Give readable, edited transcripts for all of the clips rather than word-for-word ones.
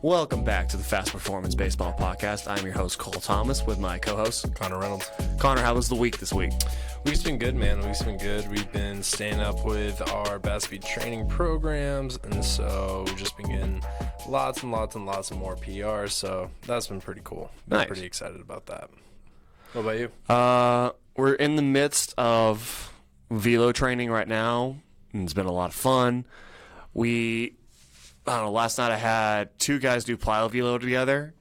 Welcome back to the Fast Performance Baseball Podcast. I'm your host, Cole Thomas, with my co-host, Connor Reynolds. Connor. How was the week this week? Week's been good, man. Week's been good. We've been staying up with our best speed training programs, and so we've just been getting lots and lots and lots of more PRs, so that's been pretty cool. Been Nice. pretty excited about that. What about you? We're in the midst of velo training right now, and it's been a lot of fun. I don't know, last night I had two guys do plyo velo together.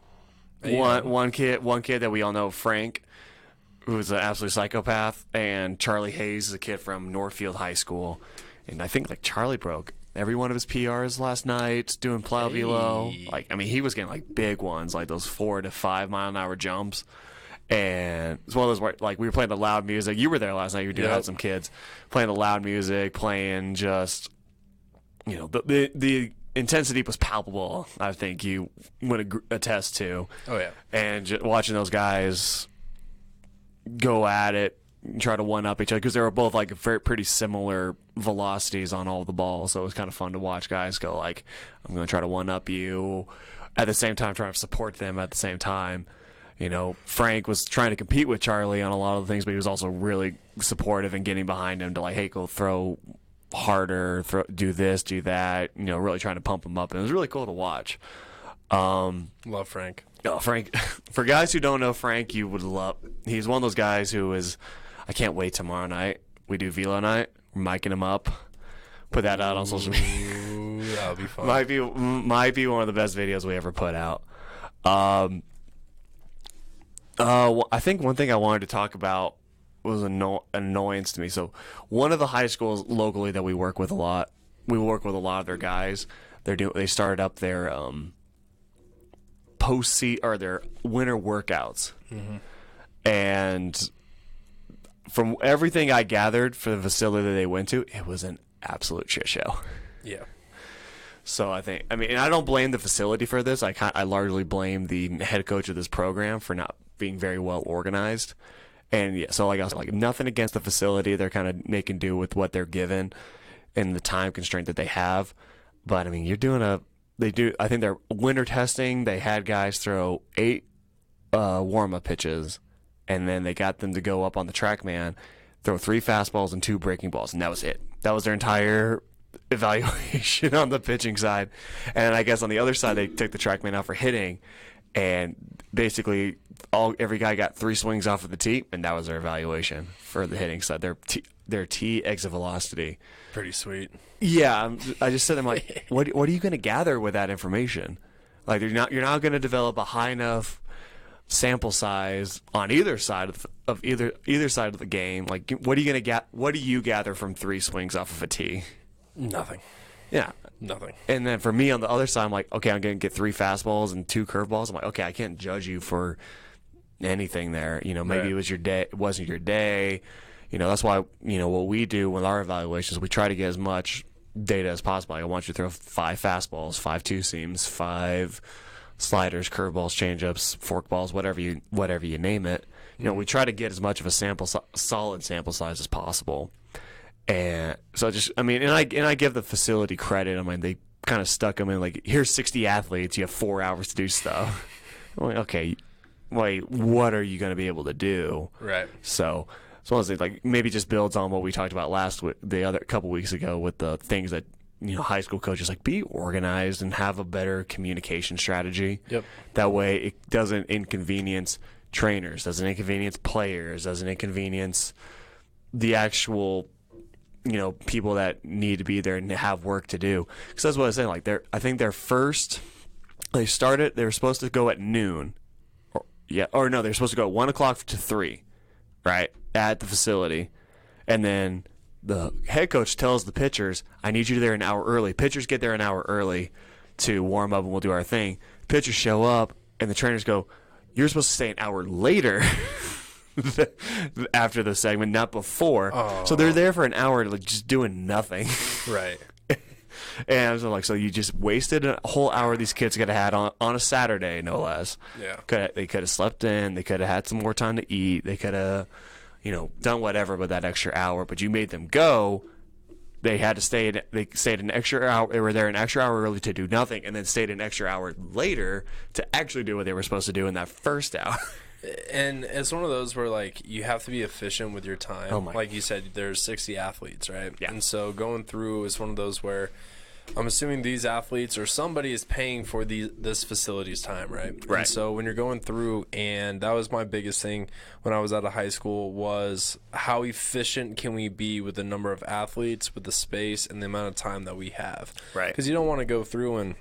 Yeah. One kid that we all know, Frank, who's an absolute psychopath, and Charlie Hayes is a kid from Northfield High School. And I think Charlie broke every one of his PRs last night doing plyo velo. He was getting big ones, like those 4 to 5 mile an hour jumps. And it's one of those where we were playing the loud music. You were there last night. You were doing had some kids playing the loud music, playing just the intensity was palpable. I think you would attest to. Oh yeah. And just watching those guys go at it, and try to one up each other, because they were both pretty similar velocities on all the balls. So it was kind of fun to watch guys go I'm going to try to one up you, at the same time trying to support them at the same time. Frank was trying to compete with Charlie on a lot of the things, but he was also really supportive and getting behind him to hey, go throw harder, do this, do that, really trying to pump him up. And it was really cool to watch. Love Frank. Oh, Frank, for guys who don't know Frank, you would love, he's one of those guys who is, I can't wait tomorrow night. We do velo night. We're micing him up. Put that out on social media. Ooh, that'll be fun. Might be one of the best videos we ever put out. I think one thing I wanted to talk about was annoyance to me. So one of the high schools locally that we work with a lot, of their guys. They started up their their winter workouts, and from everything I gathered for the facility that they went to, it was an absolute shit show. Yeah. So I don't blame the facility for this. I largely blame the head coach of this program for not being very well organized. And yeah, so I was nothing against the facility. They're kind of making do with what they're given and the time constraint that they have. But I think their winter testing, they had guys throw 8 warm-up pitches, and then they got them to go up on the TrackMan, throw 3 fastballs and 2 breaking balls, and that was it. That was their entire evaluation on the pitching side. And I guess on the other side, they took the TrackMan out for hitting, and basically every guy got 3 swings off of the tee, and that was their evaluation for the hitting side. Their tee exit velocity. Pretty sweet. Yeah, I just said, what are you going to gather with that information? You're not going to develop a high enough sample size on either side of either side of the game. What are you going to what do you gather from 3 swings off of a tee? Nothing. Yeah. Nothing. And then for me on the other side, I'm okay, I'm going to get 3 fastballs and 2 curveballs. I'm okay, I can't judge you for anything there. Maybe it was your day. It wasn't your day. That's why, what we do with our evaluations, we try to get as much data as possible. I want you to throw 5 fastballs, 5 two-seams, 5 sliders, curveballs, changeups, forkballs, whatever you name it. We try to get as much of a solid sample size as possible. And so I give the facility credit. They kind of stuck them in here's 60 athletes. You have 4 hours to do stuff. I'm okay, wait, what are you going to be able to do? Right. So one of those things, maybe just builds on what we talked about the other couple weeks ago with the things that high school coaches be organized and have a better communication strategy. Yep. That way it doesn't inconvenience trainers, doesn't inconvenience players, doesn't inconvenience the actual people that need to be there and have work to do. Because that's what I was saying. I think they were supposed to go at noon. They were supposed to go at 1 o'clock to 3, right, at the facility. And then the head coach tells the pitchers, I need you there an hour early. Pitchers get there an hour early to warm up and we'll do our thing. Pitchers show up and the trainers go, you're supposed to stay an hour later after the segment, not before. Oh. So they're there for an hour just doing nothing. Right. And I was so you just wasted a whole hour these kids could have had on a Saturday, no less. Yeah. They could have slept in. They could have had some more time to eat. They could have, done whatever with that extra hour. But you made them go they had to they stayed an extra hour. They were there an extra hour early to do nothing, and then stayed an extra hour later to actually do what they were supposed to do in that first hour. And it's one of those where, like, you have to be efficient with your time. Oh my. Like you said, there's 60 athletes, right? Yeah. And so going through is one of those where I'm assuming these athletes or somebody is paying for this facility's time, right? Right. And so when you're going through, and that was my biggest thing when I was out of high school, was how efficient can we be with the number of athletes, with the space, and the amount of time that we have. Right. Because you don't want to go through and,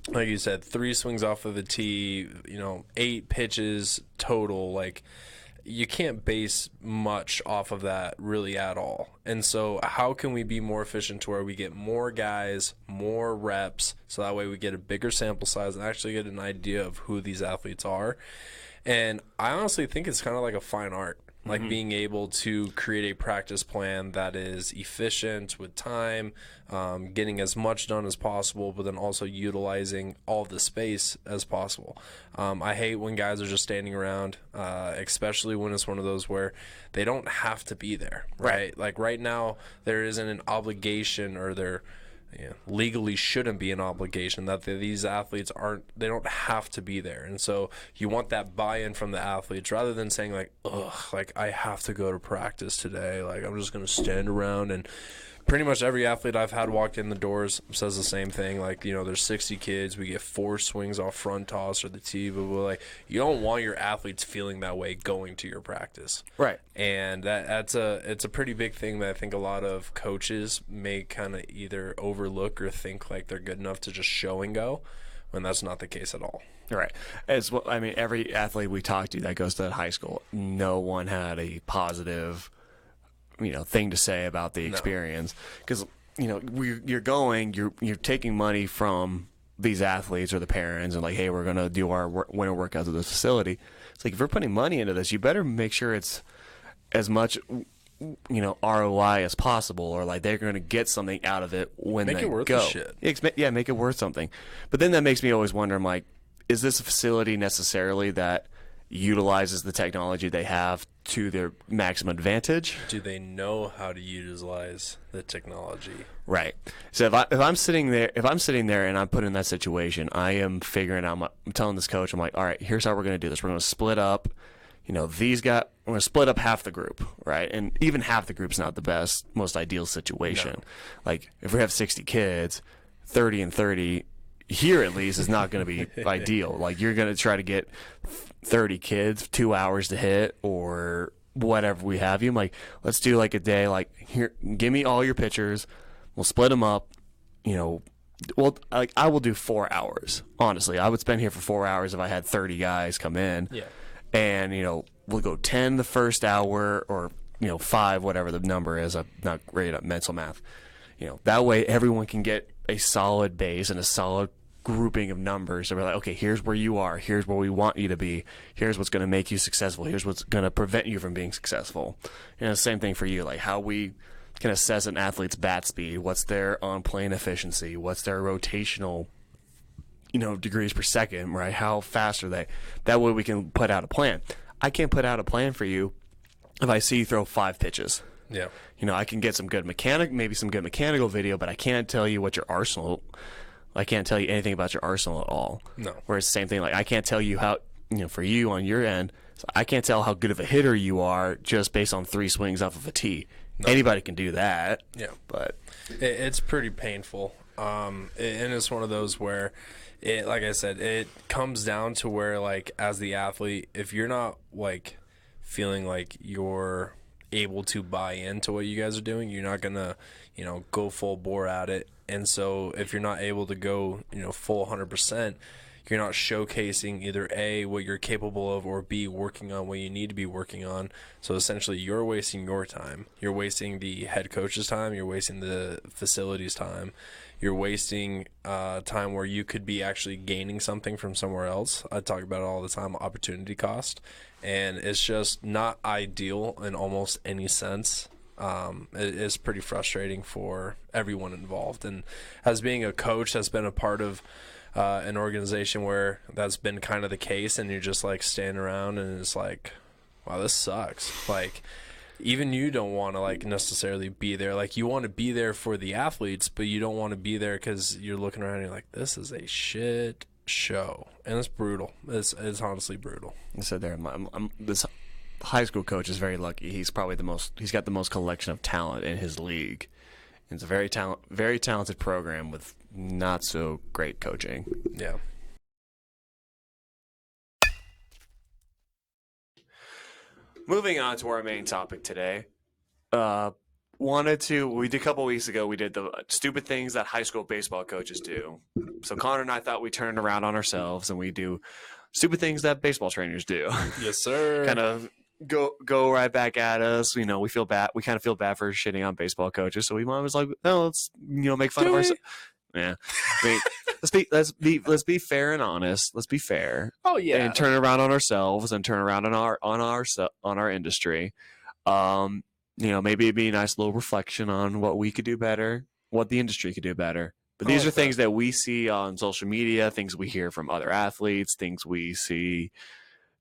like you said, 3 swings off of the tee, 8 pitches total. Like, you can't base much off of that really at all. And so how can we be more efficient to where we get more guys, more reps, so that way we get a bigger sample size and actually get an idea of who these athletes are? And I honestly think it's kind of like a fine art. Like being able to create a practice plan that is efficient with time, getting as much done as possible, but then also utilizing all the space as possible. I hate when guys are just standing around, especially when it's one of those where they don't have to be there, right? Like right now, there isn't an obligation, or there legally shouldn't be an obligation that these athletes they don't have to be there. And so you want that buy-in from the athletes, rather than saying like, ugh, like I have to go to practice today, like I'm just going to stand around. And pretty much every athlete I've had walk in the doors says the same thing. Like, there's 60 kids, we get 4 swings off front toss or the tee, but like, you don't want your athletes feeling that way going to your practice. Right. And it's a pretty big thing that I think a lot of coaches may kind of either overlook or think like they're good enough to just show and go, when that's not the case at all. Right. As well, I mean, every athlete we talked to that goes to that high school, no one had a positive thing to say about the experience, because you're taking money from these athletes or the parents, and like, hey, we're gonna do our winter workouts at this facility. It's like, if we're putting money into this, you better make sure it's as much ROI as possible, or like they're going to get something out of it when make they it worth go. the shit. Yeah, make it worth something. But then that makes me always wonder, I'm like, is this a facility necessarily that utilizes the technology they have to their maximum advantage? Do they know how to utilize the technology? Right. So if I'm sitting there and I'm put in that situation, I am figuring out. I'm telling this coach, I'm like, all right, here's how we're going to do this. We're going to split up. We're going to split up half the group, right? And even half the group's not the most ideal situation. No. Like, if we have 60 kids, 30 and 30 here at least is not going to be ideal. Like, you're going to try to get 30 kids 2 hours to hit or whatever we have you. I'm like, let's do like a day, like, here, give me all your pictures. We'll split them up. I will do 4 hours. Honestly, I would spend here for 4 hours if I had 30 guys come in. Yeah. And, we'll go 10 the first hour, or, 5, whatever the number is. I'm not great at mental math. That way everyone can get a solid base and a solid grouping of numbers. So we're like, okay, here's where you are. Here's where we want you to be. Here's what's going to make you successful. Here's what's going to prevent you from being successful. Same thing for you, like how we can assess an athlete's bat speed. What's their on-plane efficiency? What's their rotational degrees per second, right? How fast are they? That way we can put out a plan. I can't put out a plan for you if I see you throw 5 pitches. Yeah. I can get some good mechanical video, but I can't tell you I can't tell you anything about your arsenal at all. No. Whereas the same thing, like, I can't tell you how, for you on your end, I can't tell how good of a hitter you are just based on 3 swings off of a tee. No. Anybody can do that. Yeah. But it's pretty painful. And it's one of those where, like I said, it comes down to where, like, as the athlete, if you're not, like, feeling like you're able to buy into what you guys are doing, you're not going to, go full bore at it. And so if you're not able to go, full 100%, you're not showcasing either A, what you're capable of, or B, working on what you need to be working on. So essentially you're wasting your time. You're wasting the head coach's time. You're wasting the facility's time. You're wasting time where you could be actually gaining something from somewhere else. I talk about it all the time, opportunity cost. And it's just not ideal in almost any sense. It is pretty frustrating for everyone involved. And as being a coach that's been a part of an organization where that's been kind of the case, and you're just like standing around and it's like, wow, this sucks. Like, Even you don't want to like necessarily be there. Like you want to be there for the athletes, but you don't want to be there because you're looking around and you're like, this is a shit show, and it's brutal. It's honestly brutal. I said there, this high school coach is very lucky. He's probably he's got the most collection of talent in his league. It's a very talented program with not so great coaching. Yeah. Moving on to our main topic today. We did a couple weeks ago, we did the stupid things that high school baseball coaches do. So Connor and I thought we'd turn it around on ourselves and we do stupid things that baseball trainers do. Yes, sir. Kind of go right back at us. We feel bad. We kind of feel bad for shitting on baseball coaches. So we was like, oh, let's make fun of ourselves. Yeah. I mean, let's be fair and honest. Let's be fair. Oh yeah. And turn it around on ourselves and turn around on our industry. Maybe it'd be a nice little reflection on what we could do better, what the industry could do better. But these are things that we see on social media, things we hear from other athletes, things we see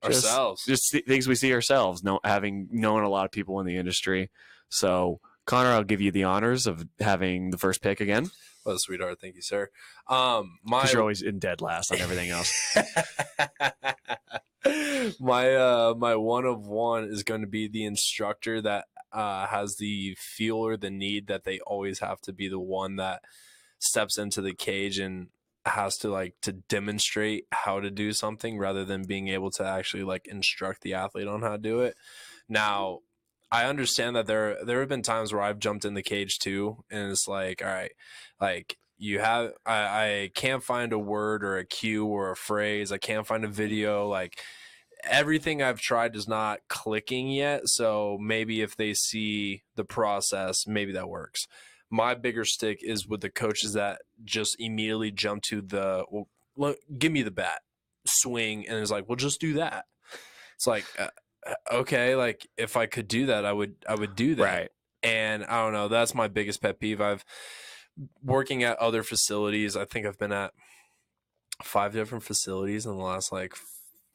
ourselves, just things we see ourselves, having known a lot of people in the industry. So, Connor, I'll give you the honors of having the first pick again. Well, sweetheart, thank you, sir. Because you're always in dead last on everything else. My one of one is going to be the instructor that has the feel or the need that they always have to be the one that steps into the cage and has to to demonstrate how to do something rather than being able to actually instruct the athlete on how to do it. Now, I understand that there have been times where I've jumped in the cage too, and it's like, all right, I can't find a word or a cue or a phrase. I can't find a video. Everything I've tried is not clicking yet. So maybe if they see the process, maybe that works. My bigger stick is with the coaches that just immediately jump to give me the bat, swing, and it's like, well, just do that. It's like, okay, if I could do that, I would do that. Right. And I don't know, that's my biggest pet peeve. I've working at other facilities. I think I've been at 5 different facilities in the last 4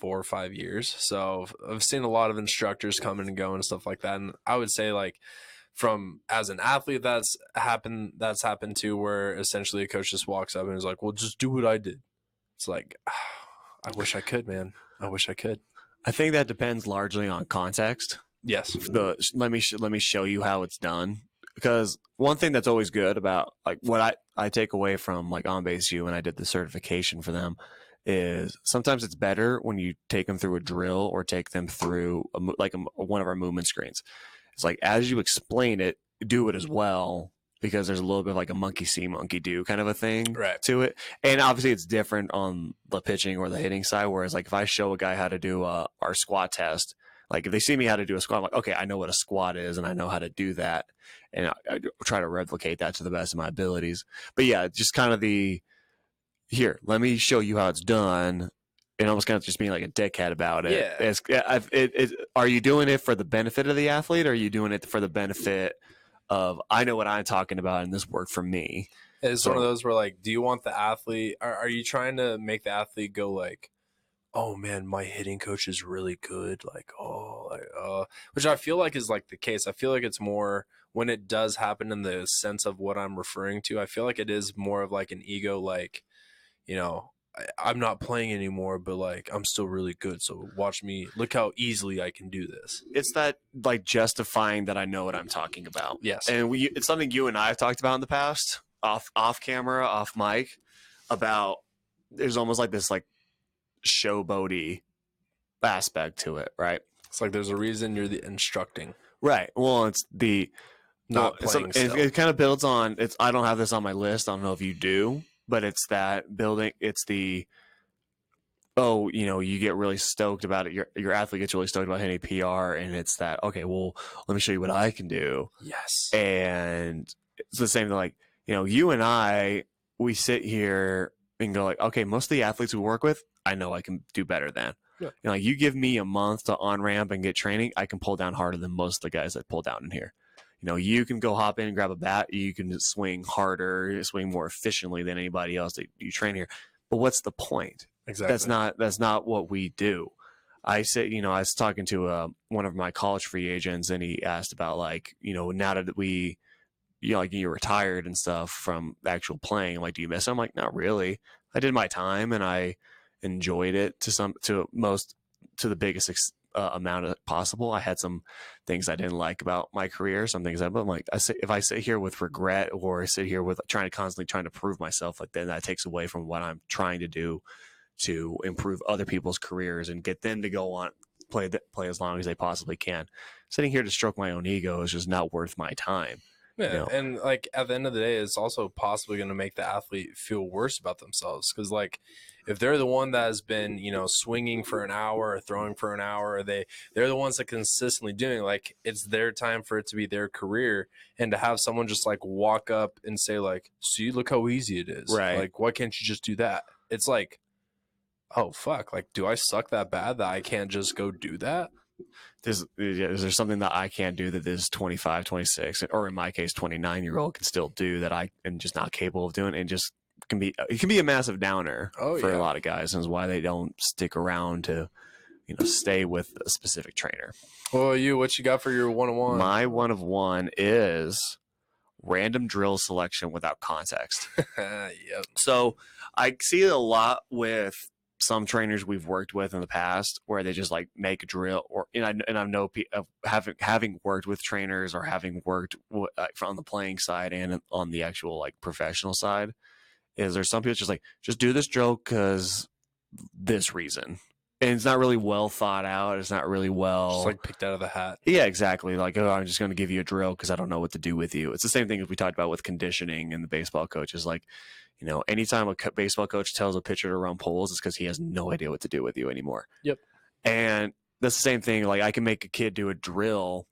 or 5 years. So I've seen a lot of instructors come in and go and stuff like that. And I would say from as an athlete, that's happened to where essentially a coach just walks up and is like, well, just do what I did. It's like, I wish I could, man. I wish I could. I think that depends largely on context. Yes. Let me show you how it's done. Because one thing that's always good about what I take away from On Base U when I did the certification for them is sometimes it's better when you take them through a drill or take them through one of our movement screens. It's as you explain it, do it as well, because there's a little bit of a monkey see, monkey do kind of a thing to it. And obviously it's different on the pitching or the hitting side. Whereas if I show a guy how to do our squat test, if they see me how to do a squat, I'm like, okay, I know what a squat is and I know how to do that. And I try to replicate that to the best of my abilities. But yeah, just kind of here, let me show you how it's done. And almost kind of just being a dickhead about it. Yeah. Are you doing it for the benefit of the athlete, or are you doing it for the benefit of, I know what I'm talking about and this worked for me? It's one of those where do you want the athlete, are you trying to make the athlete go oh man, my hitting coach is really good, which I feel is the case. I feel it's more when it does happen in the sense of what I'm referring to. I feel it is more of an ego, I'm not playing anymore, but I'm still really good. So watch me. Look how easily I can do this. It's that justifying that I know what I'm talking about. Yes, and it's something you and I have talked about in the past, off camera, off mic, about there's almost this showboaty aspect to it, right? It's there's a reason you're the instructing, right? Well, it's the not playing. It kind of builds on. I don't have this on my list. I don't know if you do. But it's that building. It's you get really stoked about it. Your athlete gets really stoked about hitting PR, and it's that, okay, well, let me show you what I can do. Yes. And it's the same thing. You and I, we sit here and go okay, most of the athletes we work with, I know I can do better than. Yeah. You give me a month to on ramp and get training, I can pull down harder than most of the guys that pull down in here. You can go hop in and grab a bat. You can swing harder, swing more efficiently than anybody else that you train here. But what's the point? Exactly. That's not what we do. I said, I was talking to one of my college free agents, and he asked about like, now that we, like you're retired and stuff from actual playing, like, do you miss it? I'm like, not really. I did my time and I enjoyed it to the biggest amount of possible. I had some things I didn't like about my career, some things but I'm like, if I sit here with regret or sit here with constantly trying to prove myself, like then that takes away from what I'm trying to do to improve other people's careers and get them to go on play as long as they possibly can. Sitting here to stroke my own ego is just not worth my time. Yeah, and like at the end of the day, it's also possibly going to make the athlete feel worse about themselves because, like, if they're the one that has been, swinging for an hour or throwing for an hour, or they're the ones that consistently doing, like, it's their time for it to be their career, and to have someone just like walk up and say like, "See, look how easy it is. Right. Like, why can't you just do that?" It's like, oh fuck, like, do I suck that bad that I can't just go do that? Is there something that I can't do that this 25, 26, or in my case, 29-year-old can still do that I am just not capable of doing? And just it can be a massive downer for a lot of guys, and is why they don't stick around to, stay with a specific trainer. Well, what you got for your 1-on-1? My 1-of-1 is random drill selection without context. Yep. So I see it a lot with some trainers we've worked with in the past where they just like make a drill, or and I know having worked with trainers or having worked on the playing side and on the actual like professional side, is there's some people just like, just do this drill because this reason, and it's not really well thought out. It's not really just like picked out of the hat. Yeah, exactly. Like, oh, I'm just going to give you a drill because I don't know what to do with you. It's the same thing as we talked about with conditioning and the baseball coaches. Like, anytime a baseball coach tells a pitcher to run poles, it's because he has no idea what to do with you anymore. Yep. And that's the same thing. Like, I can make a kid do a drill,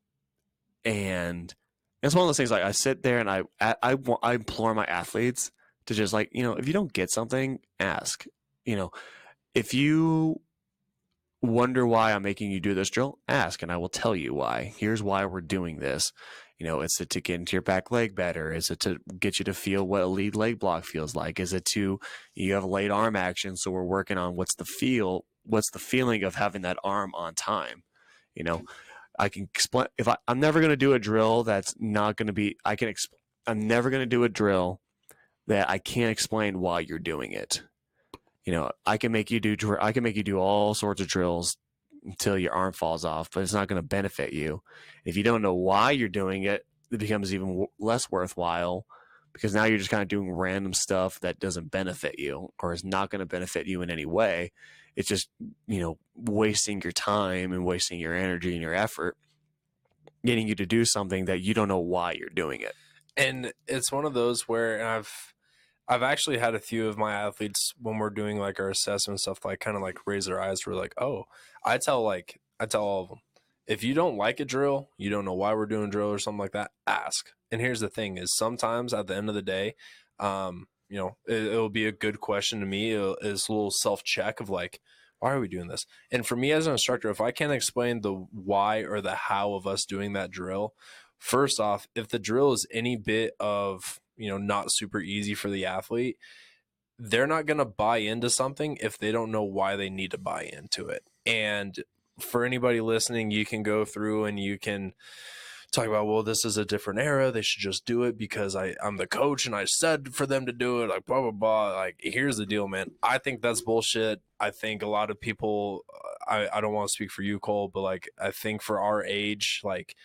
and it's one of those things. Like, I sit there and I implore my athletes to just like, if you don't get something, ask. If you wonder why I'm making you do this drill, ask, and I will tell you why. Here's why we're doing this. It's to get into your back leg better. Is it to get you to feel what a lead leg block feels like? Is it you have late arm action, so we're working on what's the feeling of having that arm on time. I can explain I'm never going to do a drill that's not going to be. I'm never going to do a drill that I can't explain why you're doing it. I can make you do all sorts of drills until your arm falls off, but it's not going to benefit you. If you don't know why you're doing it, it becomes even less worthwhile, because now you're just kind of doing random stuff that doesn't benefit you or is not going to benefit you in any way. It's just, wasting your time and wasting your energy and your effort, getting you to do something that you don't know why you're doing it. And it's one of those where I've actually had a few of my athletes, when we're doing like our assessment stuff, like kind of like raise their eyes. We're like, oh, I tell all of them, if you don't like a drill, you don't know why we're doing a drill or something like that, ask. And here's the thing is, sometimes at the end of the day, it'll be a good question to me. Is a little self-check of like, why are we doing this? And for me as an instructor, if I can't explain the why or the how of us doing that drill, first off, if the drill is any bit of, not super easy for the athlete, they're not going to buy into something if they don't know why they need to buy into it. And for anybody listening, you can go through and you can talk about, well, this is a different era. They should just do it because I'm the coach and I said for them to do it, like blah, blah, blah. Like, here's the deal, man. I think that's bullshit. I think a lot of people, I don't want to speak for you, Cole, but like, I think for our age, like,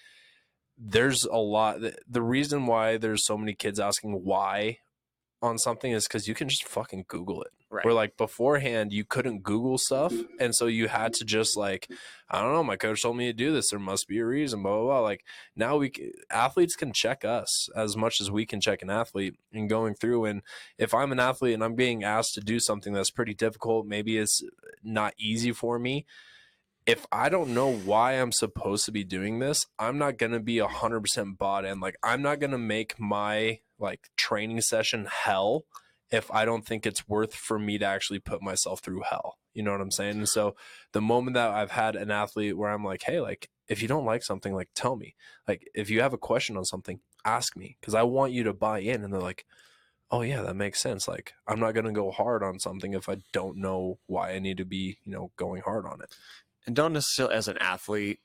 there's a lot. The reason why there's so many kids asking why on something is because you can just fucking Google it. Right. Where like beforehand you couldn't Google stuff, and so you had to just like, I don't know, my coach told me to do this, there must be a reason, blah blah blah. Like, now athletes can check us as much as we can check an athlete, and going through, and if I'm an athlete and I'm being asked to do something that's pretty difficult, maybe it's not easy for me, if I don't know why I'm supposed to be doing this, I'm not going to be 100% bought in. Like, I'm not going to make my like training session hell if I don't think it's worth for me to actually put myself through hell. You know what I'm saying? And so the moment that I've had an athlete where I'm like, hey, like, if you don't like something, like, tell me. Like, if you have a question on something, ask me, because I want you to buy in. And they're like, oh yeah, that makes sense. Like, I'm not going to go hard on something if I don't know why I need to be, going hard on it. And don't necessarily, as an athlete,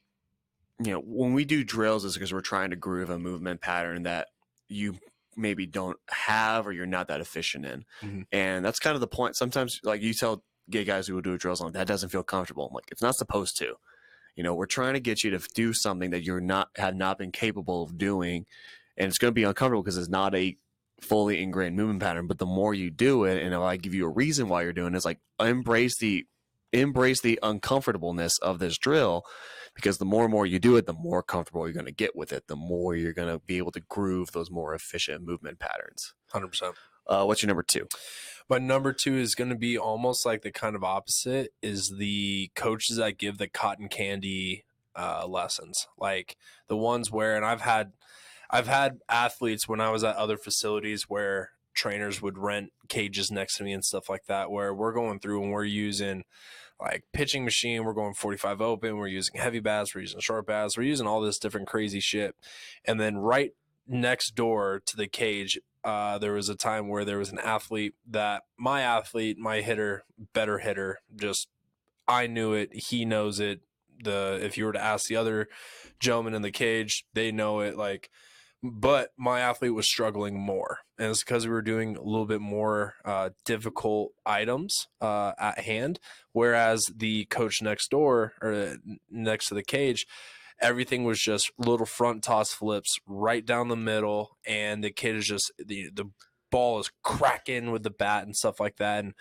when we do drills, it's because we're trying to groove a movement pattern that you maybe don't have or you're not that efficient in. Mm-hmm. And that's kind of the point. Sometimes, like you tell gay guys who will do drills, like that doesn't feel comfortable. I'm like, it's not supposed to. We're trying to get you to do something that have not been capable of doing, and it's going to be uncomfortable because it's not a fully ingrained movement pattern. But the more you do it, and if I give you a reason why you're doing it, it's like embrace the uncomfortableness of this drill, because the more and more you do it, the more comfortable you're going to get with it, the more you're going to be able to groove those more efficient movement patterns. 100%. What's your number 2? My number 2 is going to be almost like the kind of opposite, is the coaches that give the cotton candy lessons, like the ones where, and I've had athletes when I was at other facilities where trainers would rent cages next to me and stuff like that, where we're going through and we're using like pitching machine, we're going 45 open, we're using heavy baths, we're using short baths, we're using all this different crazy shit. And then right next door to the cage, there was a time where there was an athlete that my hitter, better hitter, just, I knew it, he knows it. If you were to ask the other gentlemen in the cage, they know it. Like, but my athlete was struggling more, and it's because we were doing a little bit more difficult items at hand. Whereas the coach next door, or next to the cage, everything was just little front toss flips right down the middle, and the kid is just the ball is cracking with the bat and stuff like that. And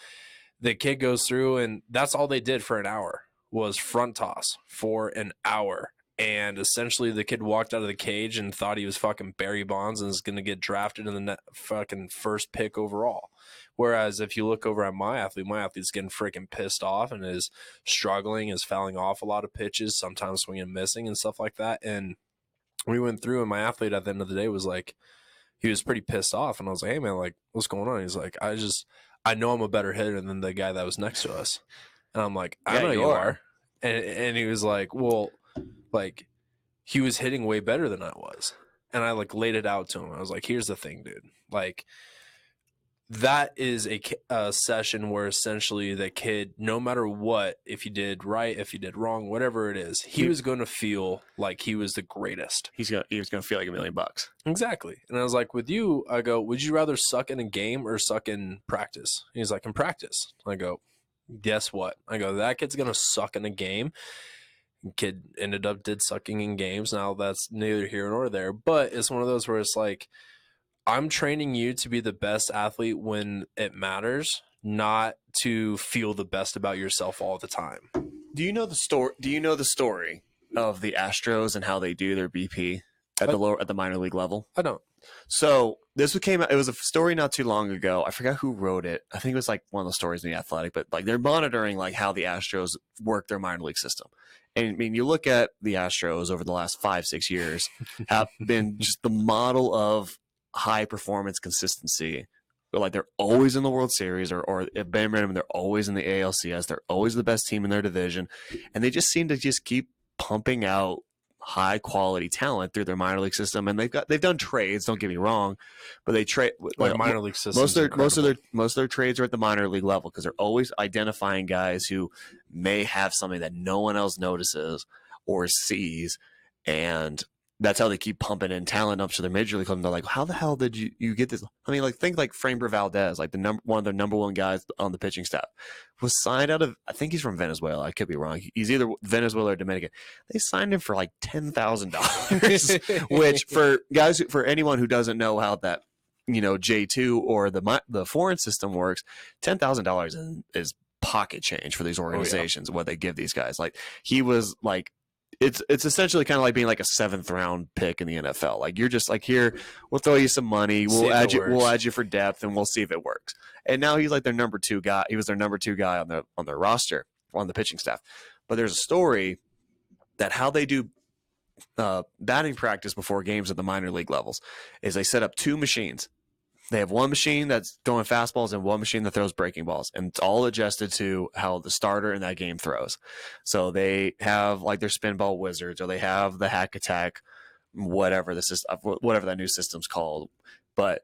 the kid goes through, and that's all they did for an hour, was front toss for an hour. And essentially the kid walked out of the cage and thought he was fucking Barry Bonds and is going to get drafted in the fucking first pick overall. Whereas if you look over at my athlete's getting freaking pissed off and is struggling, is fouling off a lot of pitches, sometimes swinging and missing and stuff like that. And we went through, and my athlete at the end of the day was like, he was pretty pissed off. And I was like, hey man, like, what's going on? He's like, I know I'm a better hitter than the guy that was next to us. And I'm like, I know you are. And he was like, well, like, he was hitting way better than I was. And I like laid it out to him. I was like, here's the thing, dude. Like, that is a session where essentially the kid, no matter what, if you did right, if you did wrong, whatever it is, he was going to feel like he was the greatest. He was going to feel like $1 million. Exactly. And I was like, with you, I go, would you rather suck in a game or suck in practice? He's like, in practice. I go, guess what? I go, that kid's going to suck in a game. Kid did sucking in games. Now that's neither here nor there, but it's one of those where it's like, I'm training you to be the best athlete when it matters, not to feel the best about yourself all the time. Do you know the story of the Astros and how they do their BP at the minor league level? I don't. So this came out. It was a story not too long ago. I forgot who wrote it. I think it was like one of the stories in The Athletic. But like, they're monitoring like how the Astros work their minor league system. And I mean, you look at the Astros over the last 5-6 years, have been just the model of high performance consistency. Like, they're always in the World Series, or at bare minimum, they're always in the ALCS. They're always the best team in their division, and they just seem to just keep pumping out high quality talent through their minor league system. And they've done trades. Don't get me wrong, but they trade like minor league system. Most of their trades are at the minor league level, because they're always identifying guys who may have something that no one else notices or sees, and that's how they keep pumping in talent up to their major league club. And they're like, how the hell did you get this? I mean, like, think like Framber Valdez, like one of their number one guys on the pitching staff, was signed out of, I think he's from Venezuela. I could be wrong. He's either Venezuela or Dominican. They signed him for like $10,000, which for anyone who doesn't know how that, J2 or the foreign system works, $10,000 is pocket change for these organizations. What they give these guys. Like, he was like, it's essentially kind of like being like a 7th round pick in the NFL. Like, you're just like, here, we'll throw you some money, we'll add you for depth, and we'll see if it works. And now he's like their number 2 guy. He was their number 2 guy on their roster, on the pitching staff. But there's a story that how they do batting practice before games at the minor league levels is they set up 2 machines. They have one machine that's throwing fastballs and one machine that throws breaking balls, and it's all adjusted to how the starter in that game throws. So they have like their spin ball wizards, or they have the hack attack, whatever that new system's called. And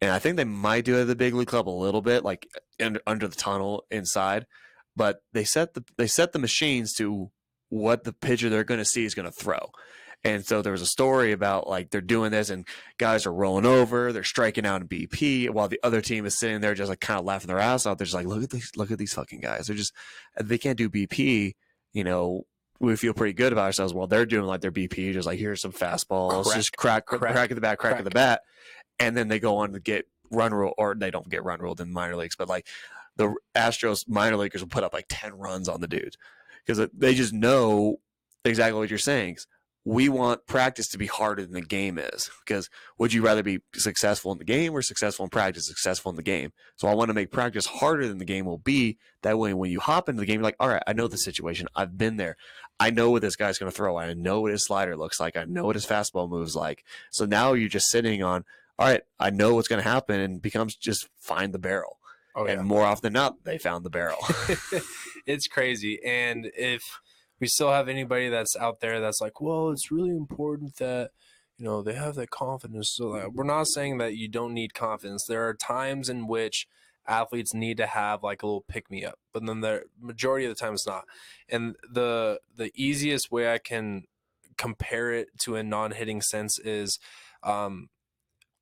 I think they might do it at the big league club a little bit, like under the tunnel inside. But they set the machines to what the pitcher they're going to see is going to throw. And so there was a story about like they're doing this and guys are rolling over, they're striking out in BP while the other team is sitting there just like kind of laughing their ass off. They're just like, look at these fucking guys. They can't do BP. You know, we feel pretty good about ourselves. While they're doing like their BP, just like here's some fastballs, just crack at the bat, crack at the bat, and then they go on to get run rule, or they don't get run ruled in the minor leagues, but like the Astros minor leaguers will put up like 10 runs on the dudes because they just know exactly what you're saying. We want practice to be harder than the game is, because would you rather be successful in the game or successful in practice, successful in the game? So I want to make practice harder than the game will be. That way, when you hop into the game, you're like, all right, I know the situation. I've been there. I know what this guy's going to throw. I know what his slider looks like. I know what his fastball moves like. So now you're just sitting on, all right, I know what's going to happen, and becomes just find the barrel. And more often than not, they found the barrel. It's crazy. And if we still have anybody that's out there that's like, well, it's really important that, you know, they have that confidence. So we're not saying that you don't need confidence. There are times in which athletes need to have like a little pick me up, but then the majority of the time it's not. And the easiest way I can compare it to a non-hitting sense is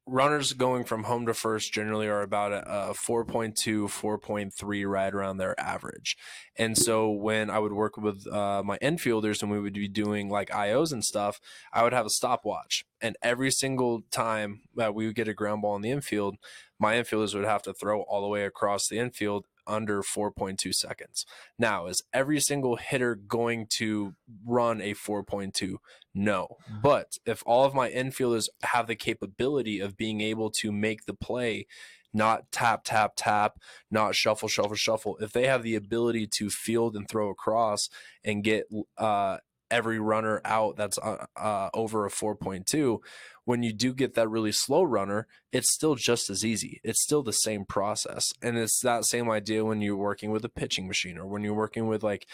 runners going from home to first generally are about a 4.2, 4.3, right around their average. And so when I would work with my infielders and we would be doing like IOs and stuff, I would have a stopwatch. And every single time that we would get a ground ball in the infield, my infielders would have to throw all the way across the infield under 4.2 seconds. Now, is every single hitter going to run a 4.2? No. But if all of my infielders have the capability of being able to make the play, not tap, tap, tap, not shuffle, shuffle, shuffle, if they have the ability to field and throw across and get every runner out that's over a 4.2, when you do get that really slow runner, it's still just as easy. It's still the same process. And it's that same idea when you're working with a pitching machine or when you're working with like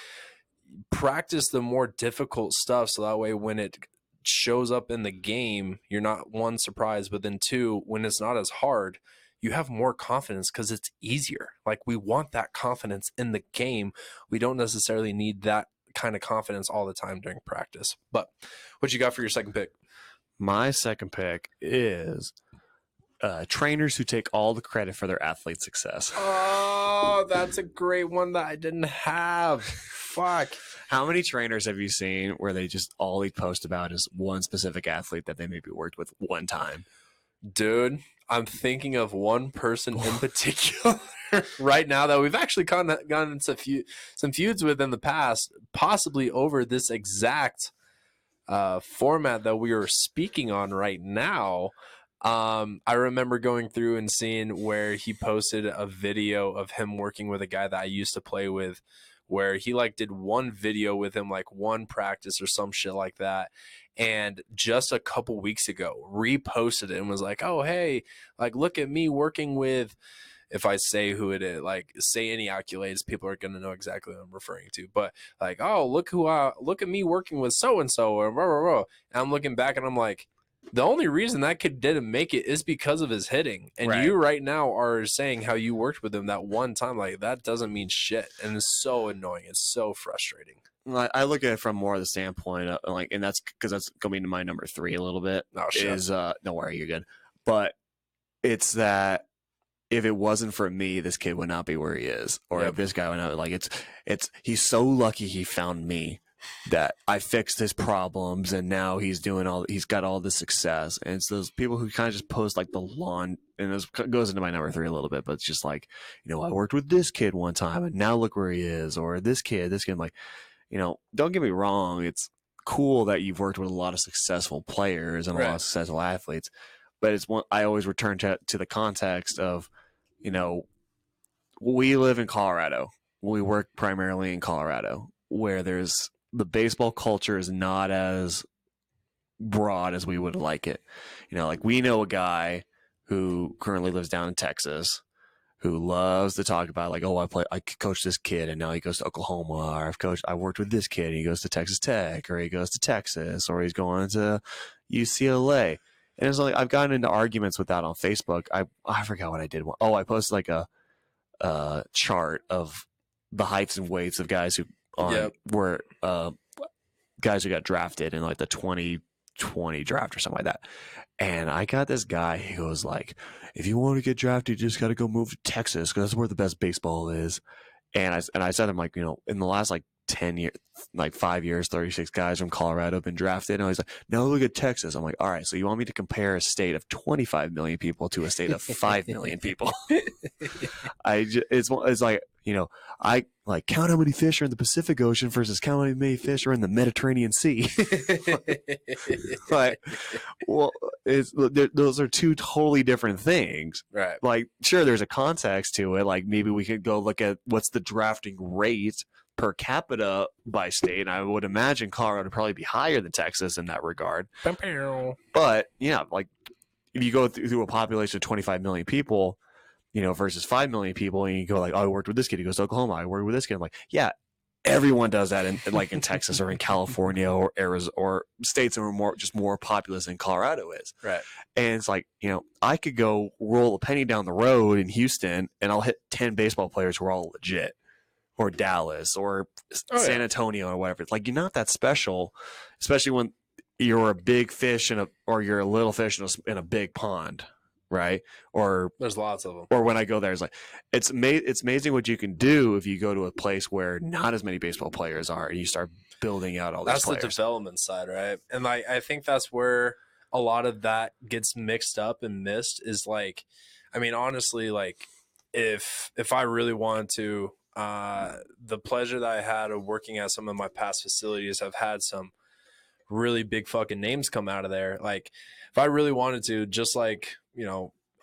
practice the more difficult stuff. So that way, when it shows up in the game, you're not one surprised, but then two, when it's not as hard, you have more confidence because it's easier. Like we want that confidence in the game. We don't necessarily need that kind of confidence all the time during practice. But what you got for your second pick? My second pick is trainers who take all the credit for their athlete's success. Oh, that's a great one that I didn't have. Fuck. How many trainers have you seen where they just all they post about is one specific athlete that they maybe worked with one time? Dude, I'm thinking of one person in particular right now that we've actually gotten into some feuds with in the past, possibly over this exact format that we are speaking on right now. I remember going through and seeing where he posted a video of him working with a guy that I used to play with, where he like did one video with him, like one practice or some shit like that. And just a couple weeks ago reposted it and was like, oh, hey, like, look at me working with, if I say who it is, like say any accolades, people are going to know exactly what I'm referring to. But like, oh, look at me working with so-and-so or blah, blah, blah. And I'm looking back and I'm like, the only reason that kid didn't make it is because of his hitting. And you right now are saying how you worked with him that one time. Like that doesn't mean shit. And it's so annoying. It's so frustrating. I look at it from more of the standpoint of like, and that's because that's going to my number 3 a little bit. Oh, shit. Is don't worry, you're good. But it's that if it wasn't for me, this kid would not be where he is, or if this guy would not, like it's he's so lucky he found me, that I fixed his problems and now he's got all the success. And it's those people who kind of just post like the lawn, and this goes into my number 3 a little bit, but it's just like, you know, I worked with this kid one time and now look where he is, or this kid, like, you know, don't get me wrong. It's cool that you've worked with a lot of successful players and a lot of successful athletes, but it's one I always return to the context of, you know, we live in Colorado. We work primarily in Colorado, where the baseball culture is not as broad as we would like it. You know, like we know a guy who currently lives down in Texas who loves to talk about like, oh, I coached this kid and now he goes to Oklahoma, or I worked with this kid and he goes to Texas Tech, or he goes to Texas, or he's going to UCLA. And it's like, I've gotten into arguments with that on Facebook. I forgot what I did. Oh, I posted like a chart of the heights and weights of guys who were guys who got drafted in like the 2020 draft or something like that. And I got this guy who was like, if you want to get drafted, you just got to go move to Texas because that's where the best baseball is. And I said, I'm like, in the last like 10 years, like 5 years, 36 guys from Colorado have been drafted. And he's like, no, look at Texas. I'm like, all right, so you want me to compare a state of 25 million people to a state of 5 million people? It's like, I like count how many fish are in the Pacific Ocean versus count how many fish are in the Mediterranean Sea. Like, well, those are two totally different things. Right. Like, sure, there's a context to it. Like, maybe we could go look at what's the drafting rate per capita by state. And I would imagine Colorado would probably be higher than Texas in that regard. But yeah, like if you go through a population of 25 million people, versus 5 million people, and you go like, oh, I worked with this kid. He goes to Oklahoma. I worked with this kid. I'm like, yeah, everyone does that in Texas or in California or Arizona or states that are more populous than Colorado is. Right. And it's like, I could go roll a penny down the road in Houston and I'll hit 10 baseball players who are all legit, or Dallas or San Antonio or whatever. It's like, you're not that special, especially when you're a big fish or you're a little fish in a big pond. Right. Or there's lots of them. Or when I go there, it's like, it's amazing what you can do if you go to a place where not as many baseball players are and you start building out all these players. That's the development side, right? And I think that's where a lot of that gets mixed up and missed is like, I mean, honestly, like if I really wanted to, the pleasure that I had of working at some of my past facilities, I've had some really big fucking names come out of there. Like if I really wanted to, just like,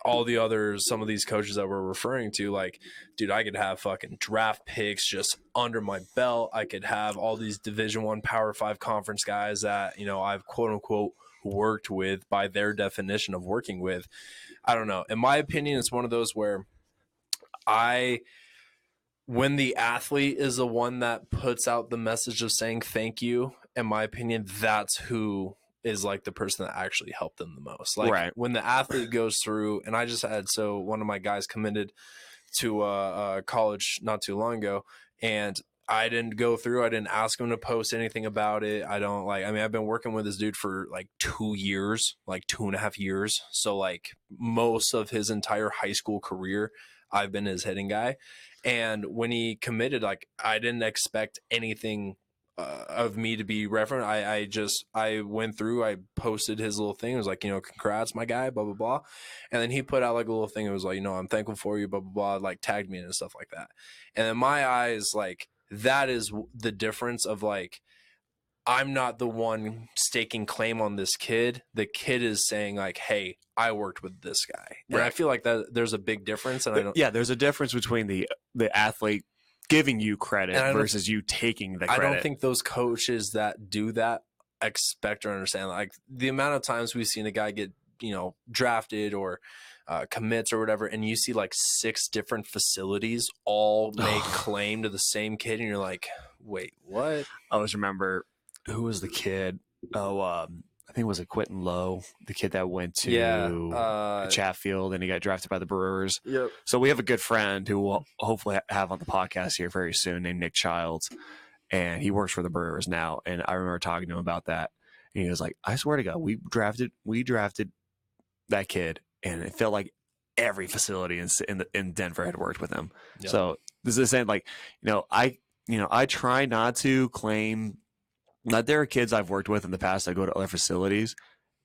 all the others, some of these coaches that we're referring to, like, dude, I could have fucking draft picks just under my belt. I could have all these Division I Power 5 conference guys that, I've quote unquote worked with by their definition of working with. I don't know. In my opinion, it's one of those where when the athlete is the one that puts out the message of saying thank you, in my opinion, that's who is like the person that actually helped them the most. Like right. When the athlete goes through, and I just had, one of my guys committed to college not too long ago, and I didn't go through, I didn't ask him to post anything about it. I've been working with this dude for like 2 years, like 2.5 years. So like most of his entire high school career, I've been his hitting guy. And when he committed, like I didn't expect anything of me to be referenced. I went through, I posted his little thing. It was like, congrats, my guy, blah, blah, blah. And then he put out like a little thing. It was like, I'm thankful for you, blah, blah, blah, like tagged me and stuff like that. And in my eyes, like that is the difference of like, I'm not the one staking claim on this kid. The kid is saying like, hey, I worked with this guy. And I feel like that there's a big difference. And there's a difference between the athlete giving you credit versus you taking the credit. I don't think those coaches that do that expect or understand. Like the amount of times we've seen a guy get, drafted or commits or whatever, and you see like 6 different facilities all make claim to the same kid, and you're like, wait, what? I always remember, who was the kid? I think it was Quentin Lowe, the kid that went to Chatfield and he got drafted by the Brewers. Yep. So we have a good friend who we'll hopefully have on the podcast here very soon named Nick Childs, and he works for the Brewers now. And I remember talking to him about that, and he was like, I swear to God, we drafted that kid, and it felt like every facility in Denver had worked with him. Yep. So this is saying, like, I try not to claim. Now, there are kids I've worked with in the past that go to other facilities,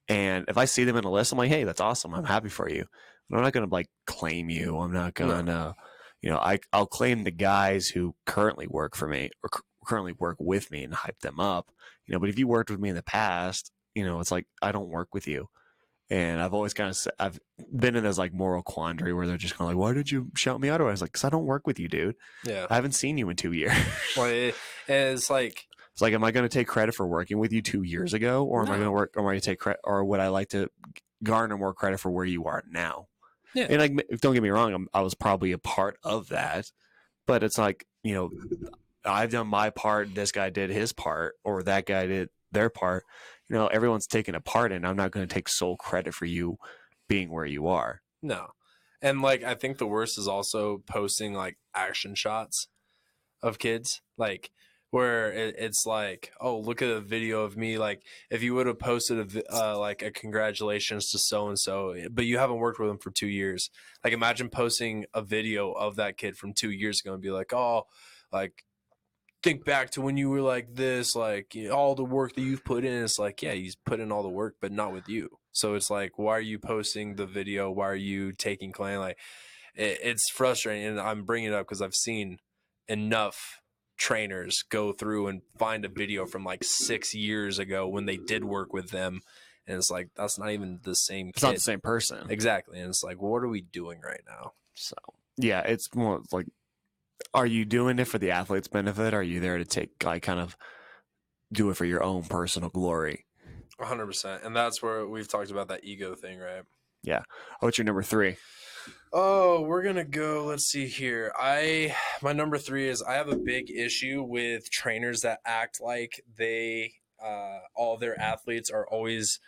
and if I see them in a list, I'm like, hey, that's awesome. I'm happy for you. But I'm not going to like claim you. I'm not going to, I'll claim the guys who currently work for me or currently work with me and hype them up. But if you worked with me in the past, it's like, I don't work with you. And I've always I've been in this like moral quandary where they're just kind of like, why did you shout me out? I was like, because I don't work with you, dude. Yeah. I haven't seen you in 2 years. Well, it's like, am I going to take credit for working with you 2 years ago, or am I going to work, or am I going to take credit, or would I like to garner more credit for where you are now? Yeah. And like, don't get me wrong, I was probably a part of that, but it's like, I've done my part, this guy did his part, or that guy did their part. Everyone's taking a part, and I'm not going to take sole credit for you being where you are. No. And like, I think the worst is also posting like action shots of kids. Like, where it's like, oh, look at a video of me. Like, if you would have posted like a congratulations to so and so, but you haven't worked with them for 2 years. Like, imagine posting a video of that kid from 2 years ago and be like, oh, like, think back to when you were like this, like, you know, all the work that you've put in. It's like, yeah, he's put in all the work, but not with you. So it's like, why are you posting the video? Why are you taking claim? Like, it's frustrating, and I'm bringing it up because I've seen enough trainers go through and find a video from like 6 years ago when they did work with them, and it's like, that's not even the same kid. It's not the same person. Exactly. And it's like, what are we doing right now? So yeah, it's more like, are you doing it for the athlete's benefit? Or are you there to take, like, kind of do it for your own personal glory? 100%. And that's where we've talked about that ego thing, right? Yeah. What's your number 3? Oh, we're gonna go. Let's see here. My number 3 is, I have a big issue with trainers that act like they all their athletes are always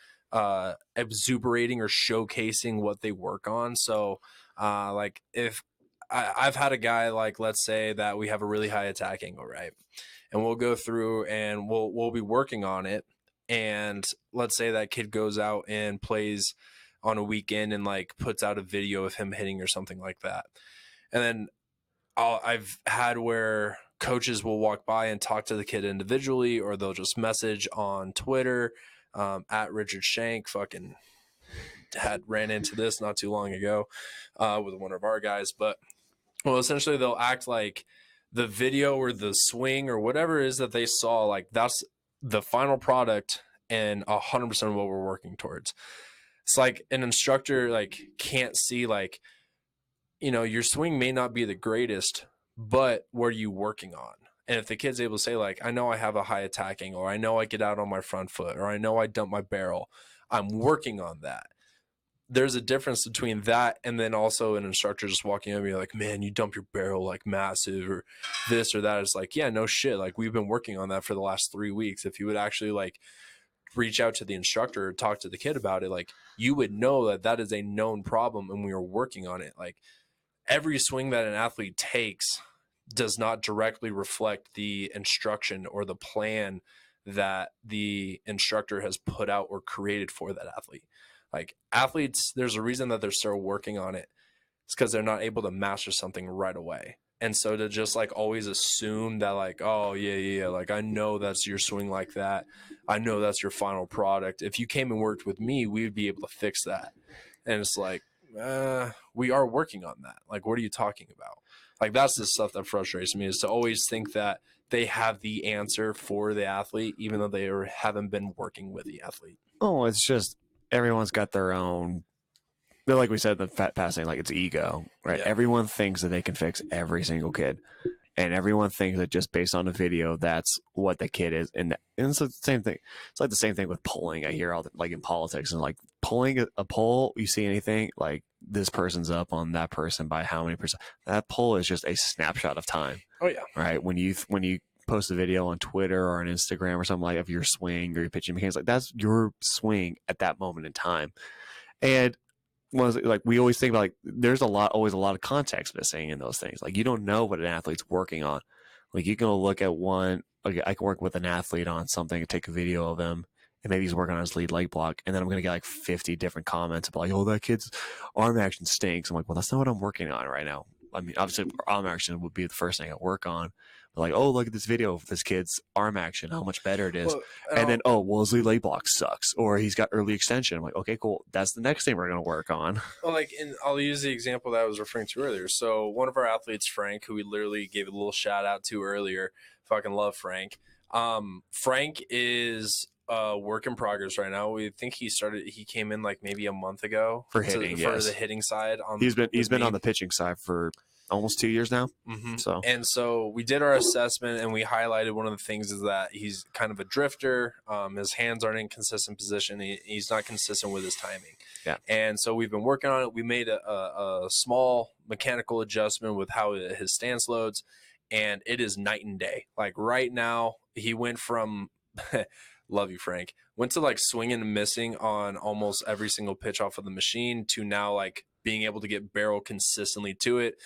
exuberating or showcasing what they work on. So like, if I've had a guy, like, let's say that we have a really high attack angle, right? And we'll go through and we'll be working on it. And let's say that kid goes out and plays on a weekend and like puts out a video of him hitting or something like that. And then I've had where coaches will walk by and talk to the kid individually, or they'll just message on Twitter at Richard Shank. Fucking ran into this not too long ago with one of our guys. But, well, essentially they'll act like the video or the swing or whatever it is that they saw, like, that's the final product and 100% of what we're working towards. It's like an instructor, like, can't see, like, you know, your swing may not be the greatest, but what are you working on? And if the kid's able to say, like, I know I have a high attack angle, or I know I get out on my front foot, or I know I dump my barrel, I'm working on that. There's a difference between that and then also an instructor just walking over you like, man, you dump your barrel like massive, or this or that. It's like, yeah, no shit. Like, we've been working on that for the last 3 weeks. If you would actually, like, reach out to the instructor or talk to the kid about it, like, you would know that that is a known problem and we are working on it. Like, every swing that an athlete takes does not directly reflect the instruction or the plan that the instructor has put out or created for that athlete. Like, athletes, there's a reason that they're still working on it. It's because they're not able to master something right away. And so to just, like, always assume that, like, oh, yeah, like, I know that's your swing like that. I know that's your final product. If you came and worked with me, we would be able to fix that. And it's like, we are working on that. Like, what are you talking about? Like, that's the stuff that frustrates me, is to always think that they have the answer for the athlete, even though they haven't been working with the athlete. Oh, it's just everyone's got their own. Like we said, the fat passing, like, it's ego, right? Yeah. Everyone thinks that they can fix every single kid, and everyone thinks that just based on a video, that's what the kid is. And it's the same thing. It's like the same thing with polling. I hear all the, like, in politics, and like polling a poll, you see anything like this person's up on that person by how many percent? That poll is just a snapshot of time. Oh yeah, right. When you post a video on Twitter or on Instagram or something, like, of your swing or your pitching mechanics, like, that's your swing at that moment in time. And like, we always think about, like, there's always a lot of context missing in those things. Like, you don't know what an athlete's working on. Like, you can look at one, like, I can work with an athlete on something and take a video of him, and maybe he's working on his lead leg block, and then I'm going to get like 50 different comments about, like, oh, that kid's arm action stinks. I'm like, well, that's not what I'm working on right now. I mean, obviously, arm action would be the first thing I work on. But, like, oh, look at this video of this kid's arm action, how much better it is. Well, and then, oh, well, his lead leg block sucks, or he's got early extension. I'm like, okay, cool. That's the next thing we're going to work on. Well, like, and I'll use the example that I was referring to earlier. So one of our athletes, Frank, who we literally gave a little shout out to earlier, fucking love Frank. Frank is work in progress right now. We think he came in like maybe a month ago for hitting, for the hitting side. He's been on the pitching side for almost 2 years now. Mm-hmm. So we did our assessment, and we highlighted one of the things is that he's kind of a drifter. His hands aren't in consistent position. He's not consistent with his timing. Yeah. And so we've been working on it. We made a small mechanical adjustment with how his stance loads, and it is night and day. Like, right now, he went from love you, Frank, went to like swinging and missing on almost every single pitch off of the machine to now like being able to get barrel consistently to it.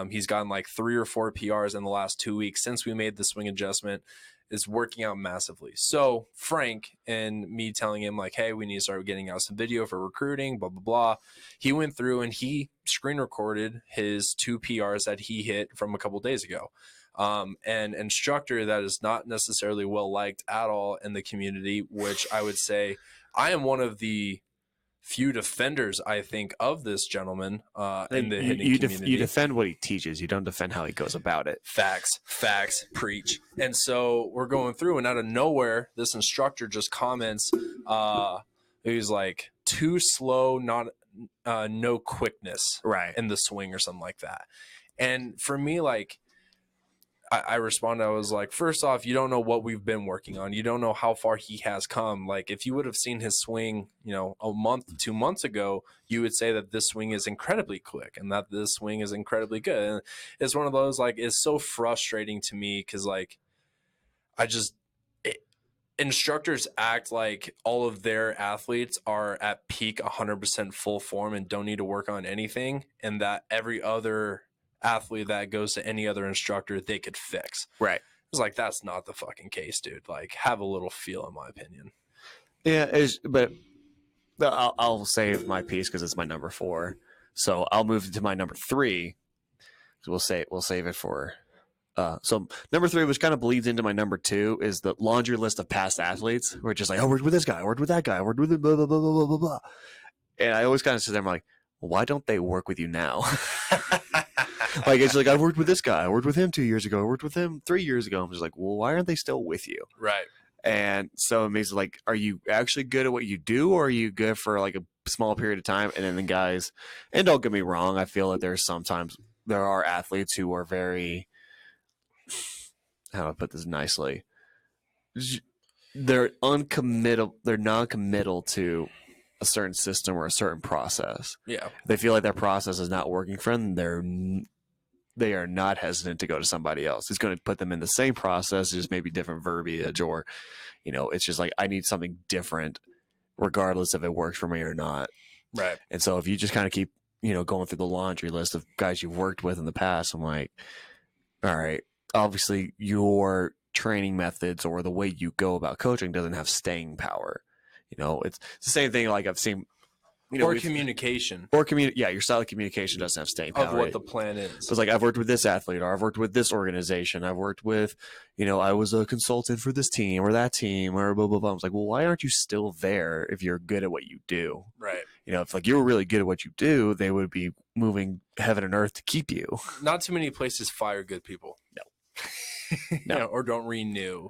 He's gotten like 3 or 4 PRs in the last 2 weeks since we made the swing adjustment. Is working out massively. So Frank and me telling him like, hey, we need to start getting out some video for recruiting, blah, blah, blah. He went through and he screen recorded his 2 PRs that he hit from a couple days ago. An instructor that is not necessarily well liked at all in the community, which I would say I am one of the few defenders, I think, of this gentleman in the hitting community. You defend what he teaches. You don't defend how he goes about it. Facts, preach. And so we're going through, and out of nowhere, this instructor just comments, he's like, too slow, not no quickness in the swing or something like that. And for me, like, I responded, I was like, first off, you don't know what we've been working on. You don't know how far he has come. Like, if you would have seen his swing, a month, 2 months ago, you would say that this swing is incredibly quick and that this swing is incredibly good. And it's one of those, like, it's so frustrating to me because, like, instructors act like all of their athletes are at peak 100% full form and don't need to work on anything, and that every other athlete that goes to any other instructor they could fix. Right. It's like, that's not the fucking case, dude. Like, have a little feel, in my opinion. Yeah, but I'll save my piece because it's my number 4. So I'll move to my number 3. We'll save it for. So number 3, which kind of bleeds into my number 2, is the laundry list of past athletes. We're just like, I worked with this guy, I worked with that guy, I worked with blah blah blah blah blah blah. And I always kind of sit there, I'm like, well, why don't they work with you now? Like, it's like, I worked with this guy, I worked with him 2 years ago, I worked with him 3 years ago. I'm just like, well, why aren't they still with you? Right. And so it makes it like, are you actually good at what you do, or are you good for like a small period of time? And then the guys, and don't get me wrong, I feel that there are athletes who are very, how do I put this nicely? They're uncommittal. They're non-committal to a certain system or a certain process. Yeah. They feel like their process is not working for them. They are not hesitant to go to somebody else who's going to put them in the same process, just maybe different verbiage, or, it's just like, I need something different regardless if it works for me or not. Right. And so if you just kind of keep, going through the laundry list of guys you've worked with in the past, I'm like, all right, obviously your training methods or the way you go about coaching doesn't have staying power. It's the same thing. Like, I've seen, or communication, yeah, your style of communication doesn't have staying power of what the plan is. So it's like, I've worked with this athlete, or I've worked with this organization, I've worked with, I was a consultant for this team or that team, or blah blah blah. I was like, well, why aren't you still there if you're good at what you do? Right. If like you were really good at what you do, they would be moving heaven and earth to keep you. Not too many places fire good people. No. Or don't renew.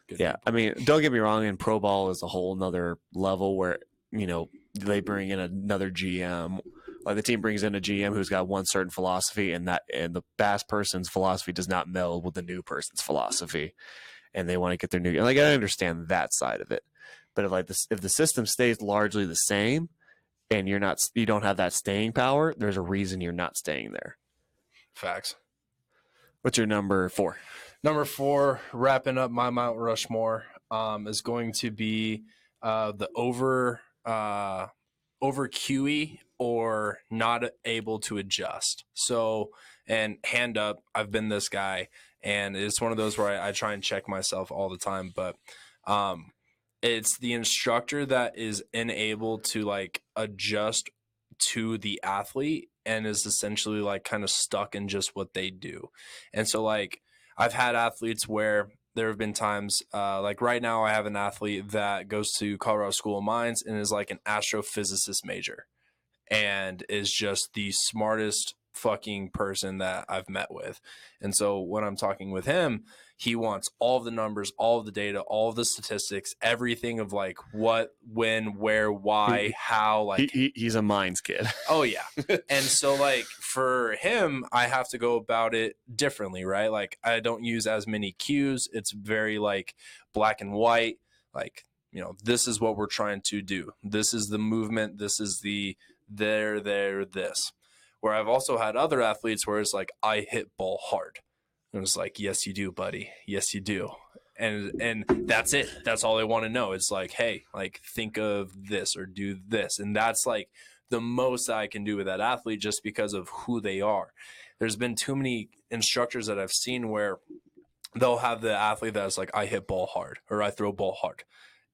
Yeah, I mean, don't get me wrong, and pro ball is a whole nother level where, they bring in another GM. Like, the team brings in a GM who's got one certain philosophy, and the past person's philosophy does not meld with the new person's philosophy, and they want to get their new. And like, I understand that side of it, but if the system stays largely the same, and you don't have that staying power, there's a reason you're not staying there. Facts. What's your number 4? Number 4, wrapping up my Mount Rushmore, is going to be the over QE or not able to adjust. So, and hand up, I've been this guy, and it's one of those where I try and check myself all the time, but it's the instructor that is unable to like adjust to the athlete and is essentially like kind of stuck in just what they do. And so, like, I've had athletes where there have been times, like right now I have an athlete that goes to Colorado School of Mines and is like an astrophysicist major and is just the smartest fucking person that I've met with. And so when I'm talking with him, he wants all of the numbers, all of the data, all of the statistics, everything of like what, when, where, why, how. Like, he's a minds kid. Oh yeah. And so like for him, I have to go about it differently, right? Like, I don't use as many cues. It's very like black and white. Like, this is what we're trying to do. This is the movement. This is the this. Where I've also had other athletes where it's like, I hit ball hard. And it's like, yes, you do, buddy. Yes, you do. And that's it. That's all they want to know. It's like, hey, like, think of this or do this. And that's like the most that I can do with that athlete just because of who they are. There's been too many instructors that I've seen where they'll have the athlete that's like, I hit ball hard or I throw ball hard.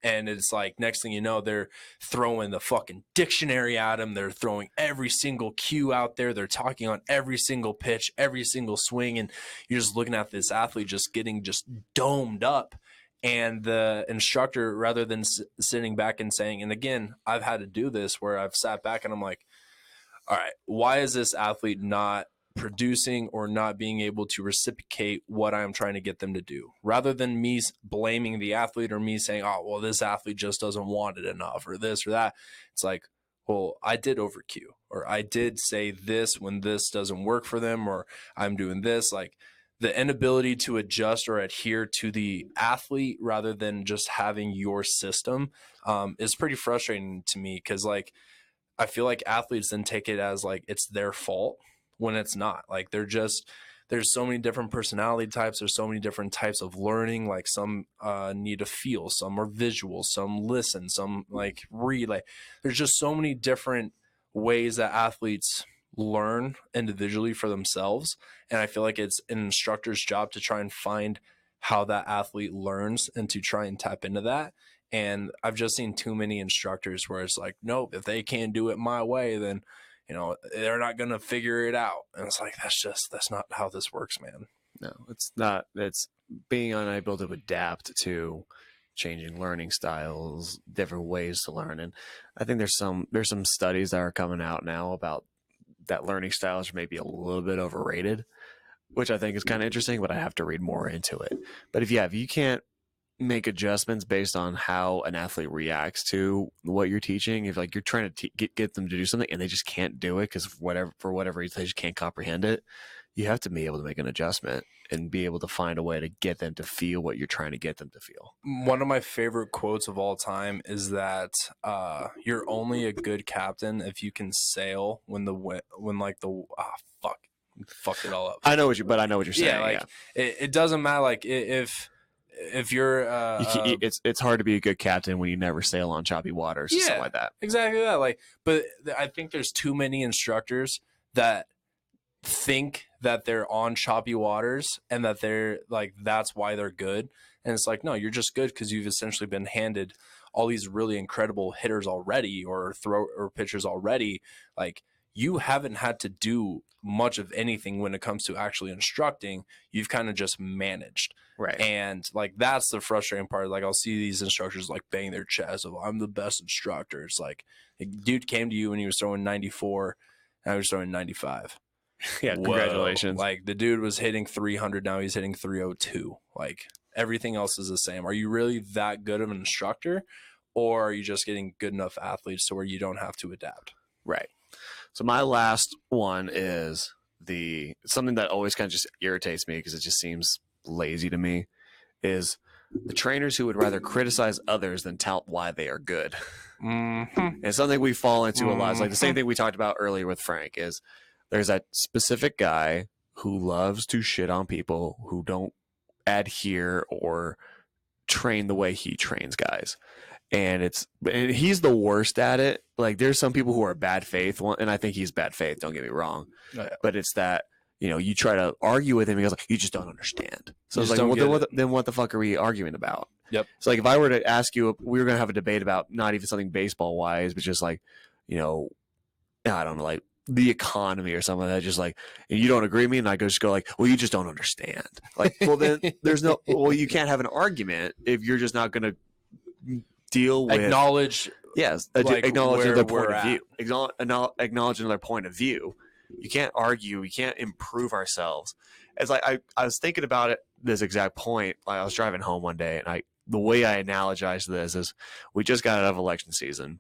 And it's like, next thing you know, they're throwing the fucking dictionary at him. They're throwing every single cue out there. They're talking on every single pitch, every single swing. And you're just looking at this athlete just getting just domed up. And the instructor, rather than sitting back and saying, and again, I've had to do this where I've sat back and I'm like, all right, why is this athlete not producing or not being able to reciprocate what I'm trying to get them to do? Rather than me blaming the athlete or me saying, oh, well, this athlete just doesn't want it enough or this or that. It's like, well, I did over cue, or I did say this when this doesn't work for them, or I'm doing this. Like, the inability to adjust or adhere to the athlete rather than just having your system is pretty frustrating to me, because like, I feel like athletes then take it as like it's their fault when it's not. Like, there's so many different personality types. There's so many different types of learning. Like, some need to feel, some are visual, some listen, some like relay. There's just so many different ways that athletes learn individually for themselves. And I feel like it's an instructor's job to try and find how that athlete learns and to try and tap into that. And I've just seen too many instructors where it's like, nope, if they can't do it my way, then, you know, they're not going to figure it out. And it's like, that's not how this works, man. No, it's not. It's being unable to adapt to changing learning styles, different ways to learn. And I think there's some studies that are coming out now about that learning styles are maybe a little bit overrated, which I think is kind of interesting, but I have to read more into it. But if you can't make adjustments based on how an athlete reacts to what you're teaching, if like you're trying to get them to do something and they just can't do it because for whatever reason they just can't comprehend it, you have to be able to make an adjustment and be able to find a way to get them to feel what you're trying to get them to feel. One of my favorite quotes of all time is that you're only a good captain if you can sail when fucked it all up. I know what you're saying. Yeah, like it doesn't matter. Like if you're it's hard to be a good captain when you never sail on choppy waters or something like that. Exactly that. Like, but I think there's too many instructors that think that they're on choppy waters and that they're like, that's why they're good. And it's like, no, you're just good because you've essentially been handed all these really incredible hitters already, or pitchers already. Like, you haven't had to do much of anything when it comes to actually instructing. You've kind of just managed. Right. And like, that's the frustrating part. Like, I'll see these instructors like bang their chest of, I'm the best instructor. It's like, a dude came to you when he was throwing 94 and I was throwing 95. Yeah. Whoa. Congratulations. Like, the dude was hitting 300. Now he's hitting 302. Like, everything else is the same. Are you really that good of an instructor, or are you just getting good enough athletes to where you don't have to adapt? Right. So my last one is something that always kind of just irritates me because it just seems lazy to me, is the trainers who would rather criticize others than tout why they are good. Mm-hmm. And something we fall into a lot. It's like the same thing we talked about earlier with Frank, is there's that specific guy who loves to shit on people who don't adhere or train the way he trains guys. And he's the worst at it. Like, there's some people who are bad faith, and I think he's bad faith, don't get me wrong. Oh, yeah. But it's that, you try to argue with him, he goes like, you just don't understand. So it's like, well, then what the fuck are we arguing about? Yep. So like, if I were to ask you, we were going to have a debate about not even something baseball wise, but just like, I don't know, like the economy or something like that, just like, and you don't agree with me, and I just go like, well, you just don't understand. Like, well, then you can't have an argument if you're just not going to deal with acknowledge another point of view. Acknowledge another point of view. You can't argue. We can't improve ourselves. It's like I was thinking about it. This exact point. Like, I was driving home one day, and the way I analogize this is, we just got out of election season,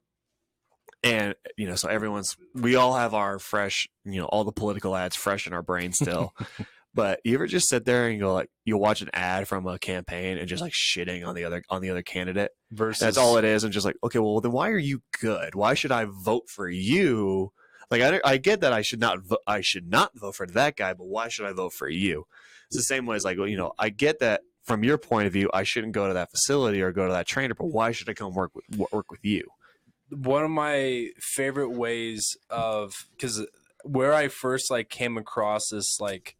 and so we all have our fresh, all the political ads fresh in our brain still. But you ever just sit there and go like, you'll watch an ad from a campaign and just like shitting on the other candidate? Versus, that's all it is. And just like, okay, well then why are you good? Why should I vote for you? Like, I get that I should not vote for that guy, but why should I vote for you? It's the same way as like, I get that from your point of view, I shouldn't go to that facility or go to that trainer, but why should I come work with you? one of my favorite ways of, because where I first like came across this like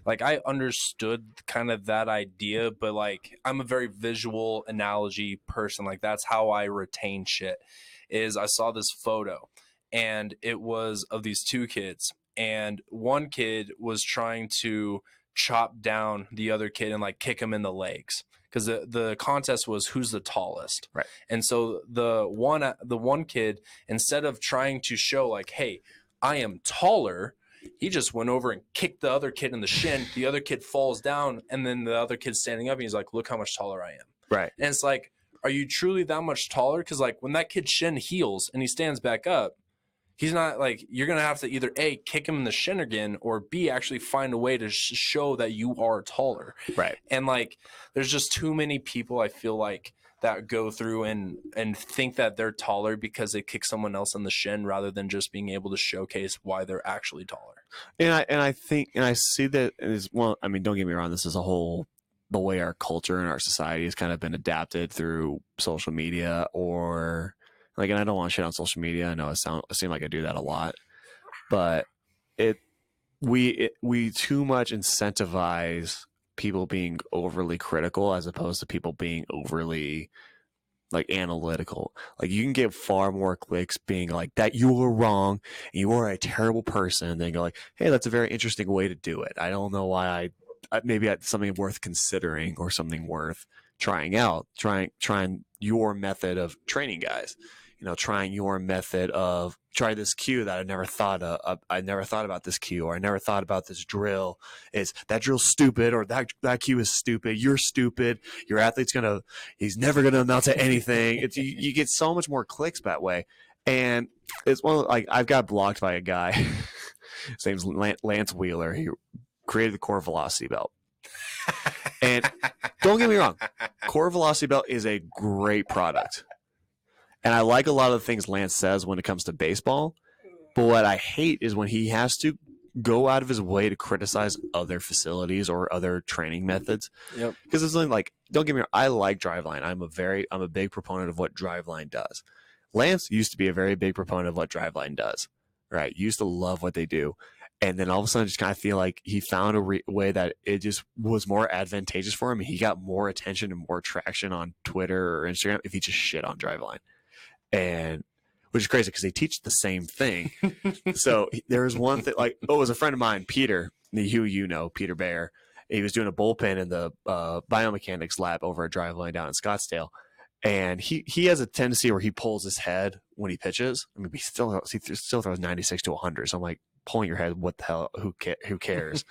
I understood kind of that idea, but like I'm a very visual analogy person. Like that's how I retain shit. Is I saw this photo and it was of these two kids, and one kid was trying to chop down the other kid and like kick him in the legs because the contest was who's the tallest. Right. And so the one kid, instead of trying to show like, hey, I am taller, he just went over and kicked the other kid in the shin. The other kid falls down, and then the other kid's standing up and he's like, look how much taller I am. Right. And it's like, are you truly that much taller? Because like when that kid's shin heals and he stands back up, he's not like, you're going to have to either A, kick him in the shin again, or B, actually find a way to show that you are taller. Right. And like, there's just too many people, I feel like, that go through and think that they're taller because they kick someone else in the shin rather than just being able to showcase why they're actually taller. And I think, and I see that as well. I mean, don't get me wrong. This is a whole, the way our culture and our society has kind of been adapted through social media, or like, and I don't want to shit on social media. I know I seem like I do that a lot, but we too much incentivize people being overly critical as opposed to people being overly like analytical. Like you can get far more clicks being like that you were wrong, you are a terrible person, and then go like, hey, that's a very interesting way to do it. I don't know why maybe that's something worth considering or something worth trying out. Trying your method of training guys. You know, trying your method of try this cue that I never thought of. I never thought about this cue, or I never thought about this drill. Is that drill stupid, or that cue is stupid? You're stupid. Your athlete's he's never gonna amount to anything. It's you get so much more clicks that way, and it's like I've got blocked by a guy. His name's Lance Wheeler. He created the core velocity belt, and don't get me wrong, core velocity belt is a great product. And I like a lot of the things Lance says when it comes to baseball. But what I hate is when he has to go out of his way to criticize other facilities or other training methods. Yep. Because it's like, don't get me wrong, I like Driveline. I'm a big proponent of what Driveline does. Lance used to be a very big proponent of what Driveline does. Right? Used to love what they do. And then all of a sudden, just kind of feel like he found a way that it just was more advantageous for him. He got more attention and more traction on Twitter or Instagram if he just shit on Driveline. And which is crazy because they teach the same thing. So there's one thing like, it was a friend of mine, Peter, who you know, Peter Bayer. He was doing a bullpen in the biomechanics lab over at Driveline down in Scottsdale. And he has a tendency where he pulls his head when he pitches. I mean, he still throws 96 to 100. So I'm like, pulling your head, what the hell? Who cares?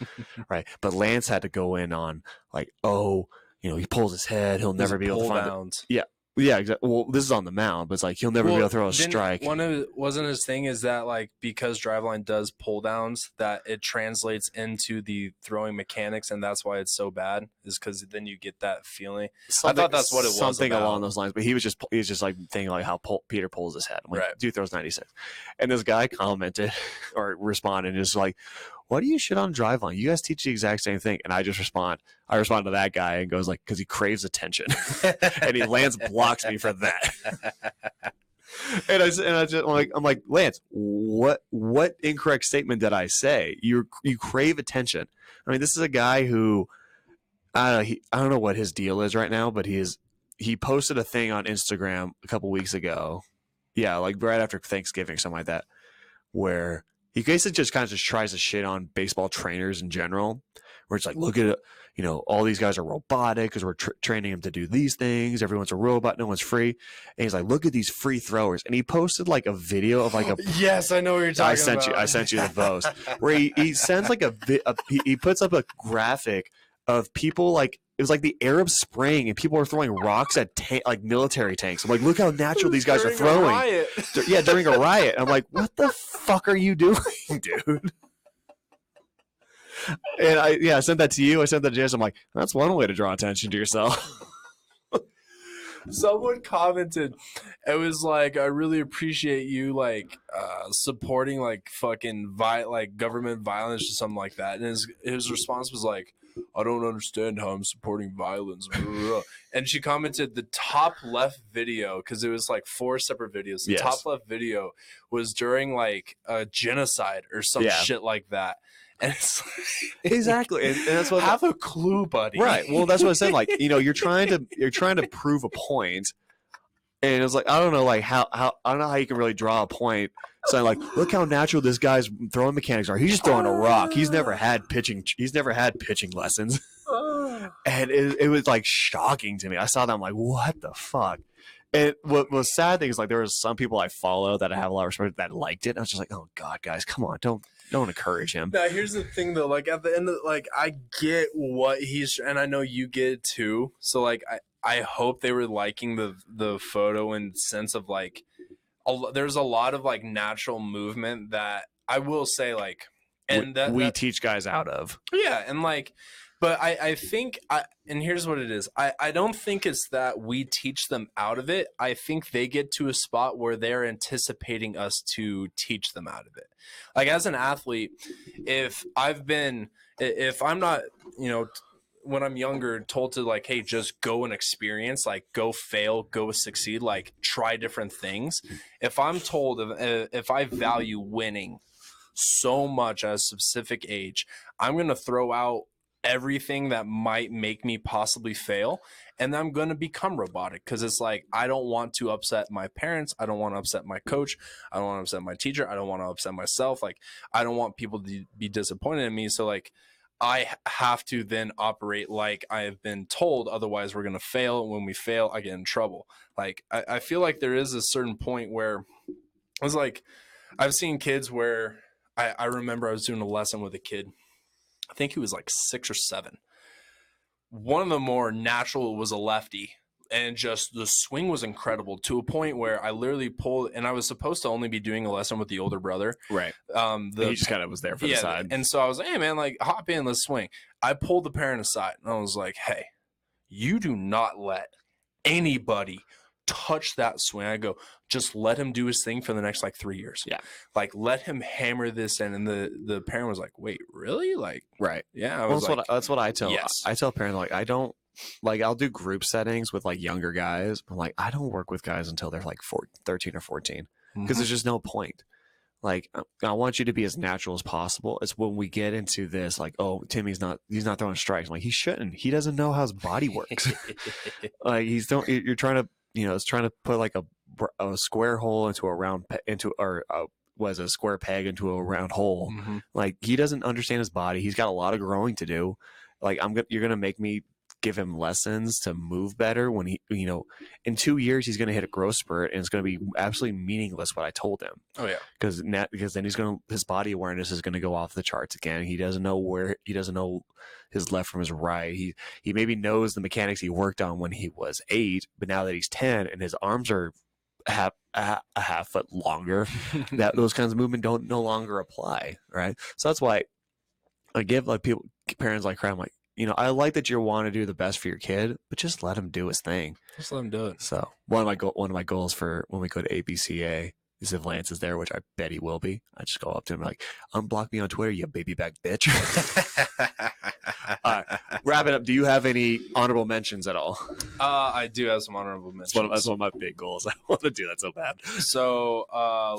Right. But Lance had to go in on like, oh, you know, he pulls his head. He'll never be able to find it. Yeah. Yeah, exactly. Well, this is on the mound, but it's like he'll never be able to throw a strike. Wasn't his thing is that like because Driveline does pull downs, that it translates into the throwing mechanics, and that's why it's so bad. Is because then you get that feeling. I thought that's what it was. Something along those lines. But he was just like thinking like how Peter pulls his head. I'm like, right. Dude throws 96, and this guy commented or responded and just like, why do you shit on Driveline? You guys teach the exact same thing. And I respond to that guy and goes like, because he craves attention. And Lance blocks me for that. I'm like, Lance, what incorrect statement did I say? You crave attention. I mean, this is a guy who, I don't know what his deal is right now, but he posted a thing on Instagram a couple weeks ago. Yeah, like right after Thanksgiving, something like that, where he basically just kind of just tries to shit on baseball trainers in general, where it's like, look at it, you know, all these guys are robotic because we're training them to do these things. Everyone's a robot. No one's free. And he's like, look at these free throwers. And he posted like a video of like a. Yes, I know what you're talking about. I sent you the post where he sends like he puts up a graphic of people like, it was like the Arab Spring, and people are throwing rocks at like military tanks. I'm like, look how natural these guys are throwing. Yeah, during a riot. I'm like, what the fuck are you doing, dude? And I sent that to you. I sent that to Jess. I'm like, that's one way to draw attention to yourself. Someone commented, it was like, I really appreciate you like supporting like fucking like government violence or something like that. And his response was like, I don't understand how I'm supporting violence. And she commented the top left video, because it was like 4 separate videos. The top left video was during like a genocide or some shit like that. And it's like, exactly, and that's what have a clue, buddy. Right. Well, that's what I said. Like, you know, you're trying to prove a point, and it's like I don't know, like how I don't know how you can really draw a point. So like, look how natural this guy's throwing mechanics are. He's just throwing a rock. He's never had pitching. He's never had pitching lessons, and it was like shocking to me. I saw that, I'm like, what the fuck? And what was sad thing is like there was some people I follow that I have a lot of respect that liked it. And I was just like, oh god, guys, come on, don't encourage him. Now here's the thing though, like at the end of, like I get what he's, and I know you get it too. So like I hope they were liking the photo in the sense of like there's a lot of like natural movement that I will say like, and we teach guys out of. Yeah, and like, but I think and here's what it is. I don't think it's that we teach them out of it. I think they get to a spot where they're anticipating us to teach them out of it. Like as an athlete, if I'm not, you know, when I'm younger, told to like, hey, just go and experience, like go fail, go succeed, like try different things. If I'm told, if I value winning so much at a specific age, I'm going to throw out everything that might make me possibly fail, and I'm going to become robotic, because it's like I don't want to upset my parents, I don't want to upset my coach, I don't want to upset my teacher, I don't want to upset myself, like I don't want people to be disappointed in me. So like I have to then operate like I have been told, otherwise we're going to fail, and when we fail I get in trouble. Like I feel like there is a certain point where it's like I've seen kids where I remember I was doing a lesson with a kid, I think he was like 6 or 7. One of the more natural was a lefty, and just the swing was incredible to a point where I literally pulled, and I was supposed to only be doing a lesson with the older brother. Right. He just kind of was there for the side. And so I was like, hey man, like hop in, let's swing. I pulled the parent aside and I was like, hey, you do not let anybody touch that swing. I go, just let him do his thing for the next like 3 years. Yeah. Like let him hammer this in. And the parent was like, wait, really? Like, right. Yeah. That's what I tell. Yes. I tell parents, like, I don't, like, I'll do group settings with like younger guys. I'm like, I don't work with guys until they're like 13 or 14, because there's just no point. Like, I want you to be as natural as possible. It's when we get into this, like, oh, he's not throwing strikes. I'm like, he shouldn't. He doesn't know how his body works. Like, you're trying to, you know, it's trying to put like a square hole into a round was a square peg into a round hole. Mm-hmm. Like, he doesn't understand his body. He's got a lot of growing to do. Like, you're gonna make me give him lessons to move better when he, you know, in 2 years he's gonna hit a growth spurt, and it's gonna be absolutely meaningless what I told him. Oh yeah, because then his body awareness is gonna go off the charts again. He doesn't know his left from his right. He maybe knows the mechanics he worked on when he was 8, but now that he's 10 and his arms are a half foot longer, that those kinds of movement don't no longer apply, right? So that's why I give like parents like cry. I'm like, you know, I like that you want to do the best for your kid, but just let him do his thing. Just let him do it. So one of my goals for when we go to ABCA is if Lance is there, which I bet he will be. I just go up to him like, unblock me on Twitter, you baby back bitch. All right, wrap it up. Do you have any honorable mentions at all? I do have some honorable mentions. That's one of my big goals. I want to do that so bad. So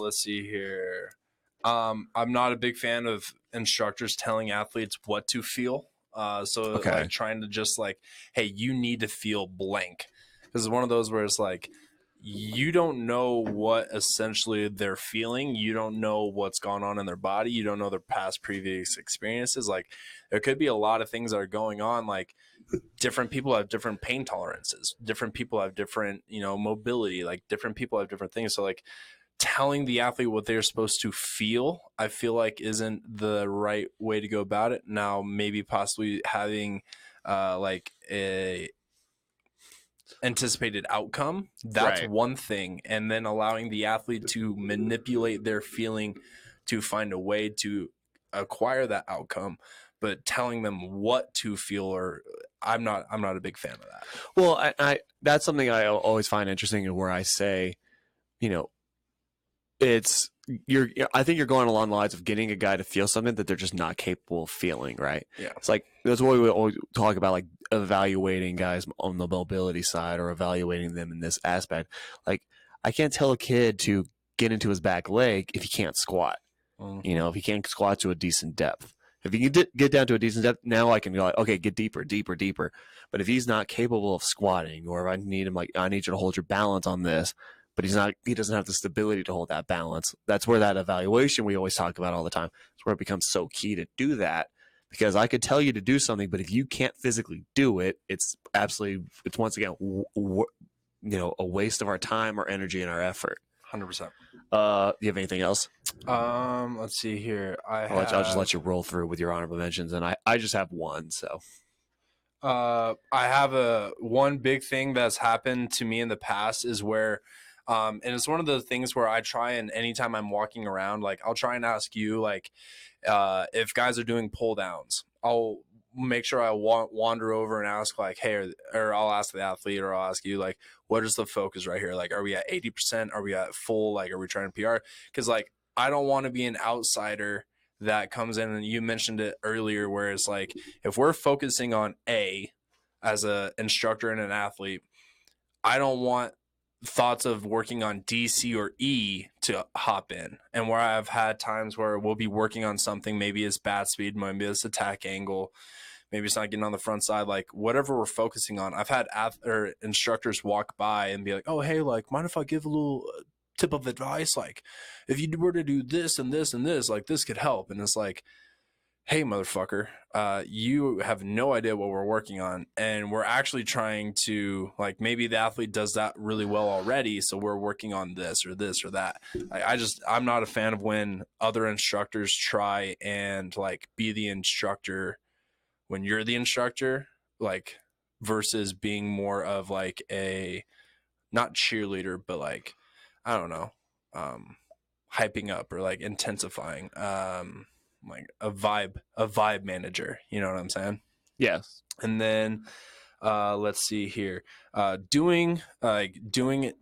let's see here. I'm not a big fan of instructors telling athletes what to feel. Like trying to just like, hey, you need to feel blank. This is one of those where it's like, you don't know what essentially they're feeling. You don't know what's gone on in their body. You don't know their past previous experiences. Like there could be a lot of things that are going on. Like different people have different pain tolerances. Different people have different, you know, mobility. Like different people have different things. So like telling the athlete what they're supposed to feel, I feel like isn't the right way to go about it. Now, maybe possibly having like a anticipated outcome, that's right. One thing, and then allowing the athlete to manipulate their feeling to find a way to acquire that outcome, but telling them what to feel, or I'm not a big fan of that. Well, I that's something I always find interesting, and where I say, you know, it's I think you're going along the lines of getting a guy to feel something that they're just not capable of feeling, right? Yeah. It's like that's what we always talk about, like evaluating guys on the mobility side or evaluating them in this aspect. Like I can't tell a kid to get into his back leg if he can't squat. If he can't squat to a decent depth. If he can get down to a decent depth, now I can go like, okay, get deeper, deeper, deeper. But if he's not capable of squatting, or if I need him, like, I need you to hold your balance on this, but he doesn't have the stability to hold that balance. That's where that evaluation we always talk about all the time. It's where it becomes so key to do that, because I could tell you to do something, but if you can't physically do it, it's once again, a waste of our time, our energy, and our effort. 100%. Do you have anything else? Let's see here. I'll just let you roll through with your honorable mentions, and I just have one. So, I have one big thing that's happened to me in the past is where, and it's one of the things where I try, and anytime I'm walking around, like I'll try and ask you, like, if guys are doing pull downs, I'll make sure I wander over and ask, like, hey, or I'll ask the athlete, or I'll ask you, like, what is the focus right here? Like, are we at 80%? Are we at full? Like, are we trying to PR? Because, like, I don't want to be an outsider that comes in, and you mentioned it earlier, where it's like, if we're focusing on A as an instructor and an athlete, I don't want thoughts of working on D, C, or E to hop in. And where I've had times where we'll be working on something, maybe it's bat speed, maybe it's attack angle, maybe it's not getting on the front side, like whatever we're focusing on. I've had instructors walk by and be like, oh, hey, like, mind if I give a little tip of advice? Like, if you were to do this and this and this, like, this could help. And it's like, hey, motherfucker, you have no idea what we're working on. And we're actually trying to, like, maybe the athlete does that really well already, so we're working on this or that. I'm not a fan of when other instructors try and, like, be the instructor when you're the instructor, like, versus being more of, like, a, not cheerleader, but, like, I don't know, hyping up or, like, intensifying, like a vibe manager, you know what I'm saying? yes. And then let's see here, doing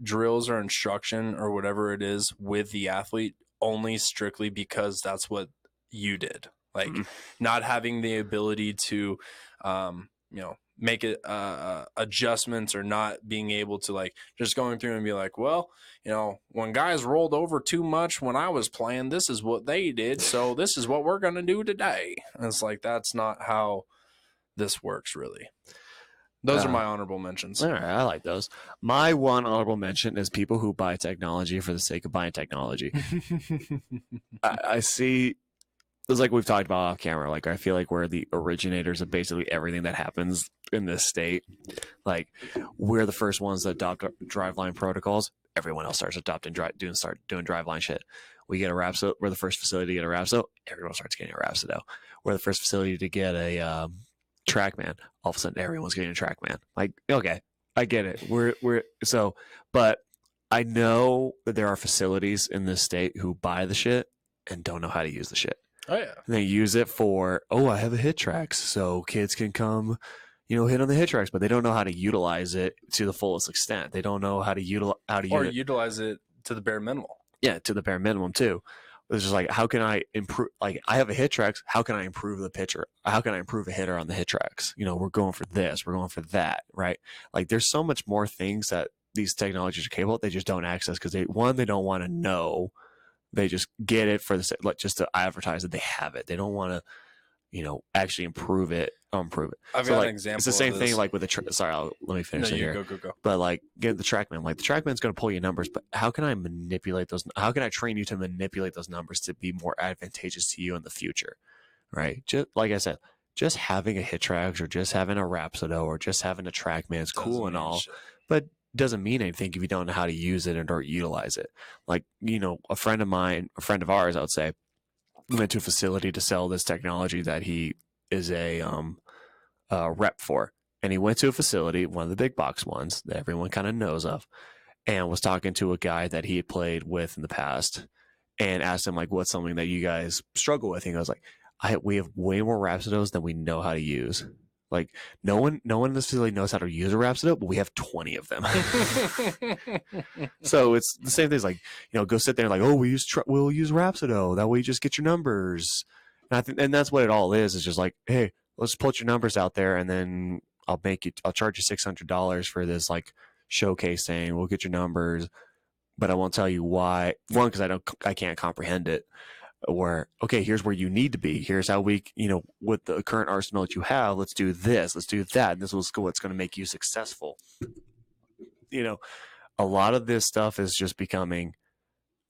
drills or instruction or whatever it is with the athlete only strictly because that's what you did, like not having the ability to make it adjustments, or not being able to, like, just going through and be like, well, when guys rolled over too much when I was playing, this is what they did, so this is what we're going to do today. And it's like, that's not how this works, really. Those are my honorable mentions. All right, I like those. My one honorable mention is people who buy technology for the sake of buying technology. I see, it's like we've talked about off camera, like I feel like we're the originators of basically everything that happens in this state. Like, we're the first ones that adopt driveline protocols. Everyone else starts adopting start doing driveline shit. We get a Rhapsody. We're the first facility to get a Rhapsody. Everyone starts getting a Rhapsody. We're the first facility to get a TrackMan. All of a sudden, everyone's getting a TrackMan. Like, okay, I get it. But I know that there are facilities in this state who buy the shit and don't know how to use the shit. Oh yeah. And they use it for, I have a hit tracks, so kids can come, hit on the hit tracks, but they don't know how to utilize it to the fullest extent. They don't know how to utilize it to the bare minimum. Yeah, to the bare minimum too. It's just like, how can I improve? Like, I have a hit tracks. How can I improve the pitcher? How can I improve a hitter on the hit tracks? We're going for this. We're going for that, right? Like, there's so much more things that these technologies are capable of. They just don't access because they don't want to know. They just get it for just to advertise that they have it. They don't want to, actually improve it. I've got an example. It's the same thing, like with the let me finish it here. Go. But like, get the TrackMan. Like, the TrackMan's going to pull you numbers, but how can I manipulate those? How can I train you to manipulate those numbers to be more advantageous to you in the future, right? Just like I said, just having a hit tracks or just having a Rhapsody or just having a TrackMan is cool and all, but doesn't mean anything if you don't know how to use it or utilize it. Like, a friend of ours, I would say, went to a facility to sell this technology that he is a rep for. And he went to a facility, one of the big box ones that everyone kind of knows of, and was talking to a guy that he had played with in the past and asked him, like, what's something that you guys struggle with? And he goes, like, we have way more Rhapsodos than we know how to use. Like no one necessarily knows how to use a Rhapsody, but we have 20 of them. So it's the same thing as like, go sit there and like, oh, we'll use Rhapsody. That way you just get your numbers. And I think, and that's what it all is just like, hey, let's put your numbers out there, and then I'll charge you $600 for this like showcase thing. We'll get your numbers, but I won't tell you why. One, because I can't comprehend it. Where, okay, here's where you need to be. Here's how we, with the current arsenal that you have, let's do this, let's do that. And this is what's going to make you successful. A lot of this stuff is just becoming,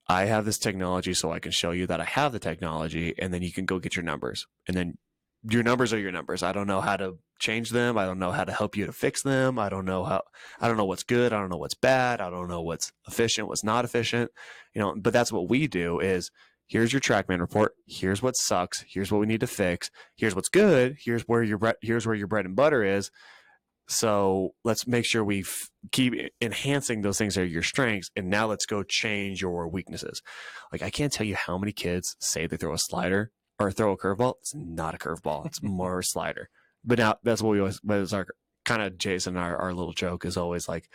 I have this technology so I can show you that I have the technology, and then you can go get your numbers. And then your numbers are your numbers. I don't know how to change them. I don't know how to help you to fix them. I don't know what's good. I don't know what's bad. I don't know what's efficient, what's not efficient. But that's what we do is, here's your TrackMan report. Here's what sucks. Here's what we need to fix. Here's what's good. Here's where your bread and butter is. So let's make sure we keep enhancing those things that are your strengths. And now let's go change your weaknesses. Like, I can't tell you how many kids say they throw a slider or throw a curveball. It's not a curveball. It's more a slider. But now that's what we always, but it's our kind of Jason, our little joke is always like,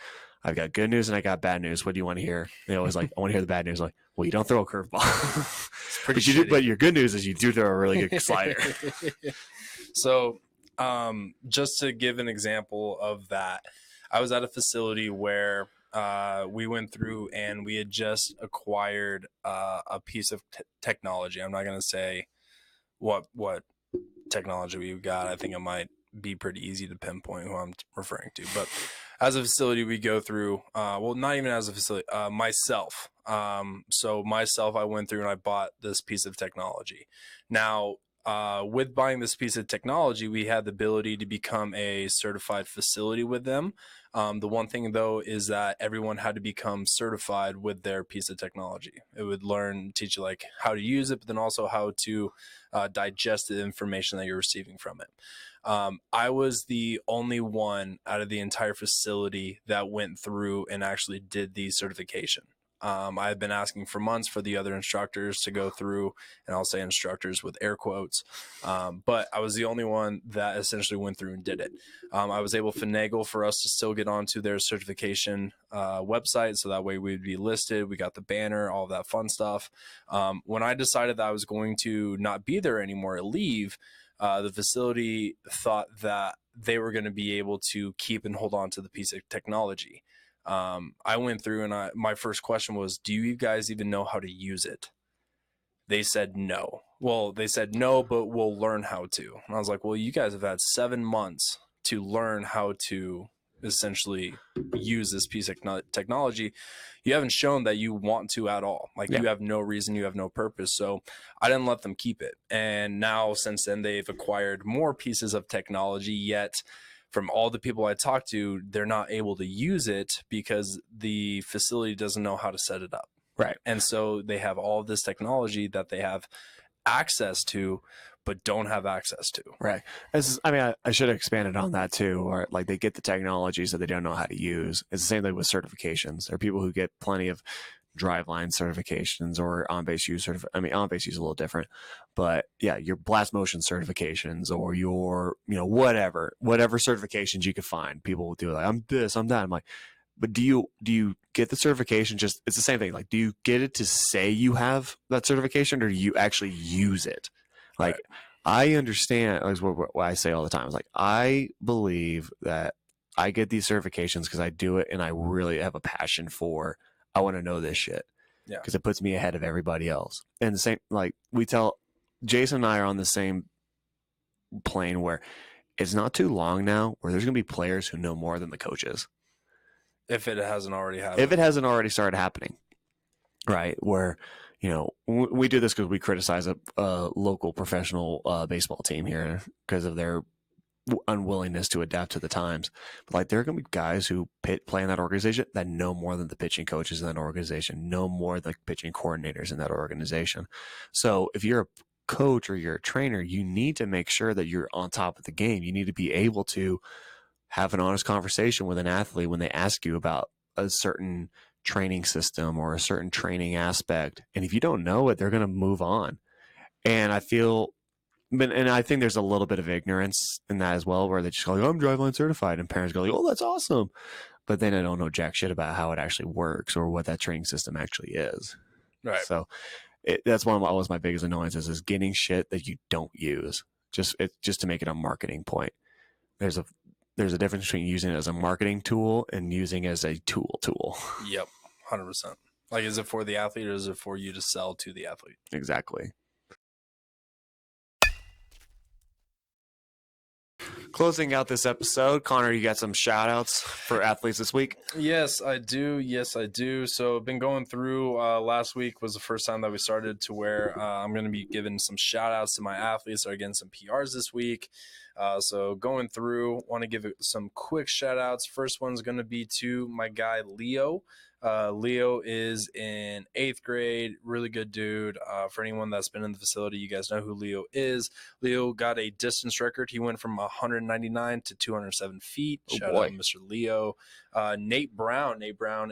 I've got good news and I got bad news. What do you want to hear? They always like, I want to hear the bad news. Like, well, you don't throw a curveball. But your good news is you do throw a really good slider. So, just to give an example of that, I was at a facility where we went through and we had just acquired a piece of technology. I'm not going to say what technology we've got. I think it might be pretty easy to pinpoint who I'm referring to. But as a facility, we go through, well, not even as a facility, myself. So myself, I went through and I bought this piece of technology. Now, with buying this piece of technology, we had the ability to become a certified facility with them. The one thing, though, is that everyone had to become certified with their piece of technology. It would teach you like how to use it, but then also how to digest the information that you're receiving from it. I was the only one out of the entire facility that went through and actually did the certification. I've been asking for months for the other instructors to go through, and I'll say instructors with air quotes, but I was the only one that essentially went through and did it. I was able to finagle for us to still get onto their certification website, so that way we'd be listed. We got the banner, all of that fun stuff. When I decided that I was going to not be there anymore, leave, the facility thought that they were going to be able to keep and hold on to the piece of technology. I went through and my first question was, do you guys even know how to use it? They said no. Well, they said no, but we'll learn how to. And I was like, well, you guys have had 7 months to learn how to essentially use this piece of technology. You haven't shown that you want to at all. Like, you have no reason, you have no purpose. So I didn't let them keep it. And now since then, they've acquired more pieces of technology, yet from all the people I talked to, they're not able to use it because the facility doesn't know how to set it up. Right. And so they have all of this technology that they have access to, but don't have access to. Right. I should have expanded on that too. Or like, they get the technologies that they don't know how to use. It's the same thing with certifications. There are people who get plenty of driveline certifications or on-base use on-base use is a little different, but yeah, your blast motion certifications or your, whatever certifications you could find. People will do like, I'm this, I'm that. I'm like, but do you get the certification? Just, it's the same thing. Like, do you get it to say you have that certification, or do you actually use it? Like, right. I understand, like what I say all the time is like, I believe that I get these certifications because I do it and I really have a passion for, I want to know this shit. Yeah. Because it puts me ahead of everybody else. And the same, like Jason and I are on the same plane where it's not too long now where there's going to be players who know more than the coaches. If it hasn't already happened. If it hasn't already started happening. Right. Where, we do this because we criticize a local professional baseball team here because of their unwillingness to adapt to the times. But like, there are going to be guys who play in that organization that know more than the pitching coaches in that organization, know more than the pitching coordinators in that organization. So if you're a coach or you're a trainer, you need to make sure that you're on top of the game. You need to be able to have an honest conversation with an athlete when they ask you about a certain training system or a certain training aspect. And if you don't know it, they're going to move on. And I feel and I think there's a little bit of ignorance in that as well, where they just go, like, I'm driveline certified, and parents go, like, oh, that's awesome, but then I don't know jack shit about how it actually works or what that training system actually is. Right. So that's one of always my biggest annoyances is getting shit that you don't use just to make it a marketing point. There's a difference between using it as a marketing tool and using it as a tool. Yep, 100%. Like, is it for the athlete or is it for you to sell to the athlete? Exactly. Closing out this episode, Connor, you got some shout outs for athletes this week? Yes, I do. So been going through, last week was the first time that we started to where I'm going to be giving some shout outs to my athletes that are getting some PRs this week. So going through, want to give it some quick shout outs. First one's going to be to my guy, Leo. Leo is in 8th grade, really good dude. For anyone that's been in the facility, you guys know who Leo is. Leo got a distance record. He went from 199 to 207 feet. Shout out Mr. Leo. Nate Brown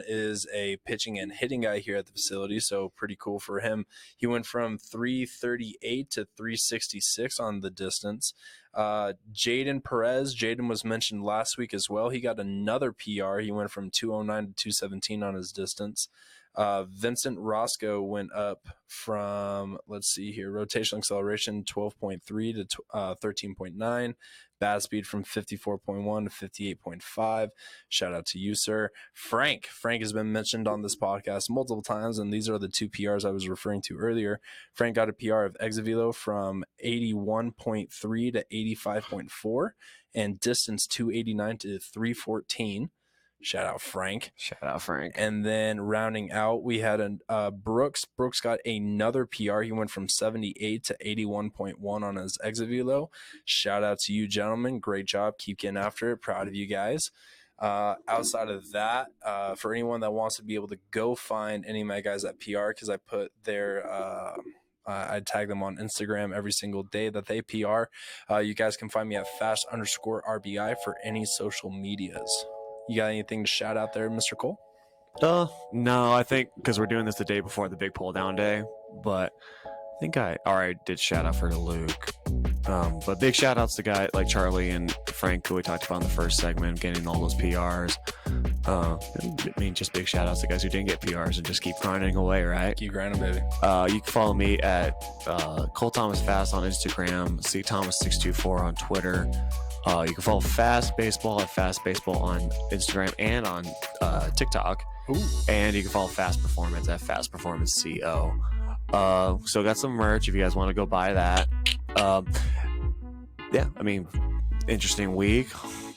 is a pitching and hitting guy here at the facility, so pretty cool for him. He went from 338 to 366 on the distance. Jaden Perez. Jaden was mentioned last week as well. He got another PR. He went from 209 to 217 on his distance. Vincent Roscoe went up from, let's see here, rotational acceleration 12.3 to 13.9. Bat speed from 54.1 to 58.5. Shout out to you, sir. Frank has been mentioned on this podcast multiple times, and these are the 2 PRs I was referring to earlier. Frank got a PR of exit velo from 81.3 to 85.4, and distance 289 to 314. Shout out Frank. And then rounding out, we had Brooks. Brooks got another PR. He went from 78 to 81.1 on his exit velo. Shout out to you, gentlemen. Great job. Keep getting after it. Proud of you guys. Outside of that, for anyone that wants to be able to go find any of my guys at PR, because I put their I tag them on Instagram every single day that they PR. You guys can find me at fast_RBI for any social medias. You got anything to shout out there, Mr. Cole? No, I think because we're doing this the day before the big pull down day, but I think I already did shout out for Luke. But big shout outs to guys like Charlie and Frank, who we talked about in the first segment, getting all those PRs. I mean, just big shout outs to guys who didn't get PRs and just keep grinding away, right? Keep grinding, baby. You can follow me at Cole Thomas Fast on Instagram, CThomas624 on Twitter. You can follow Fast Baseball at Fast Baseball on Instagram and on TikTok. Ooh. And you can follow Fast Performance at Fast Performance CO. So got some merch if you guys want to go buy that. Yeah, I mean, interesting week.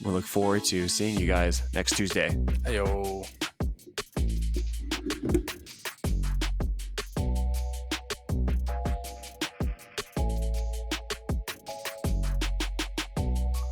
We look forward to seeing you guys next Tuesday. Hey, yo.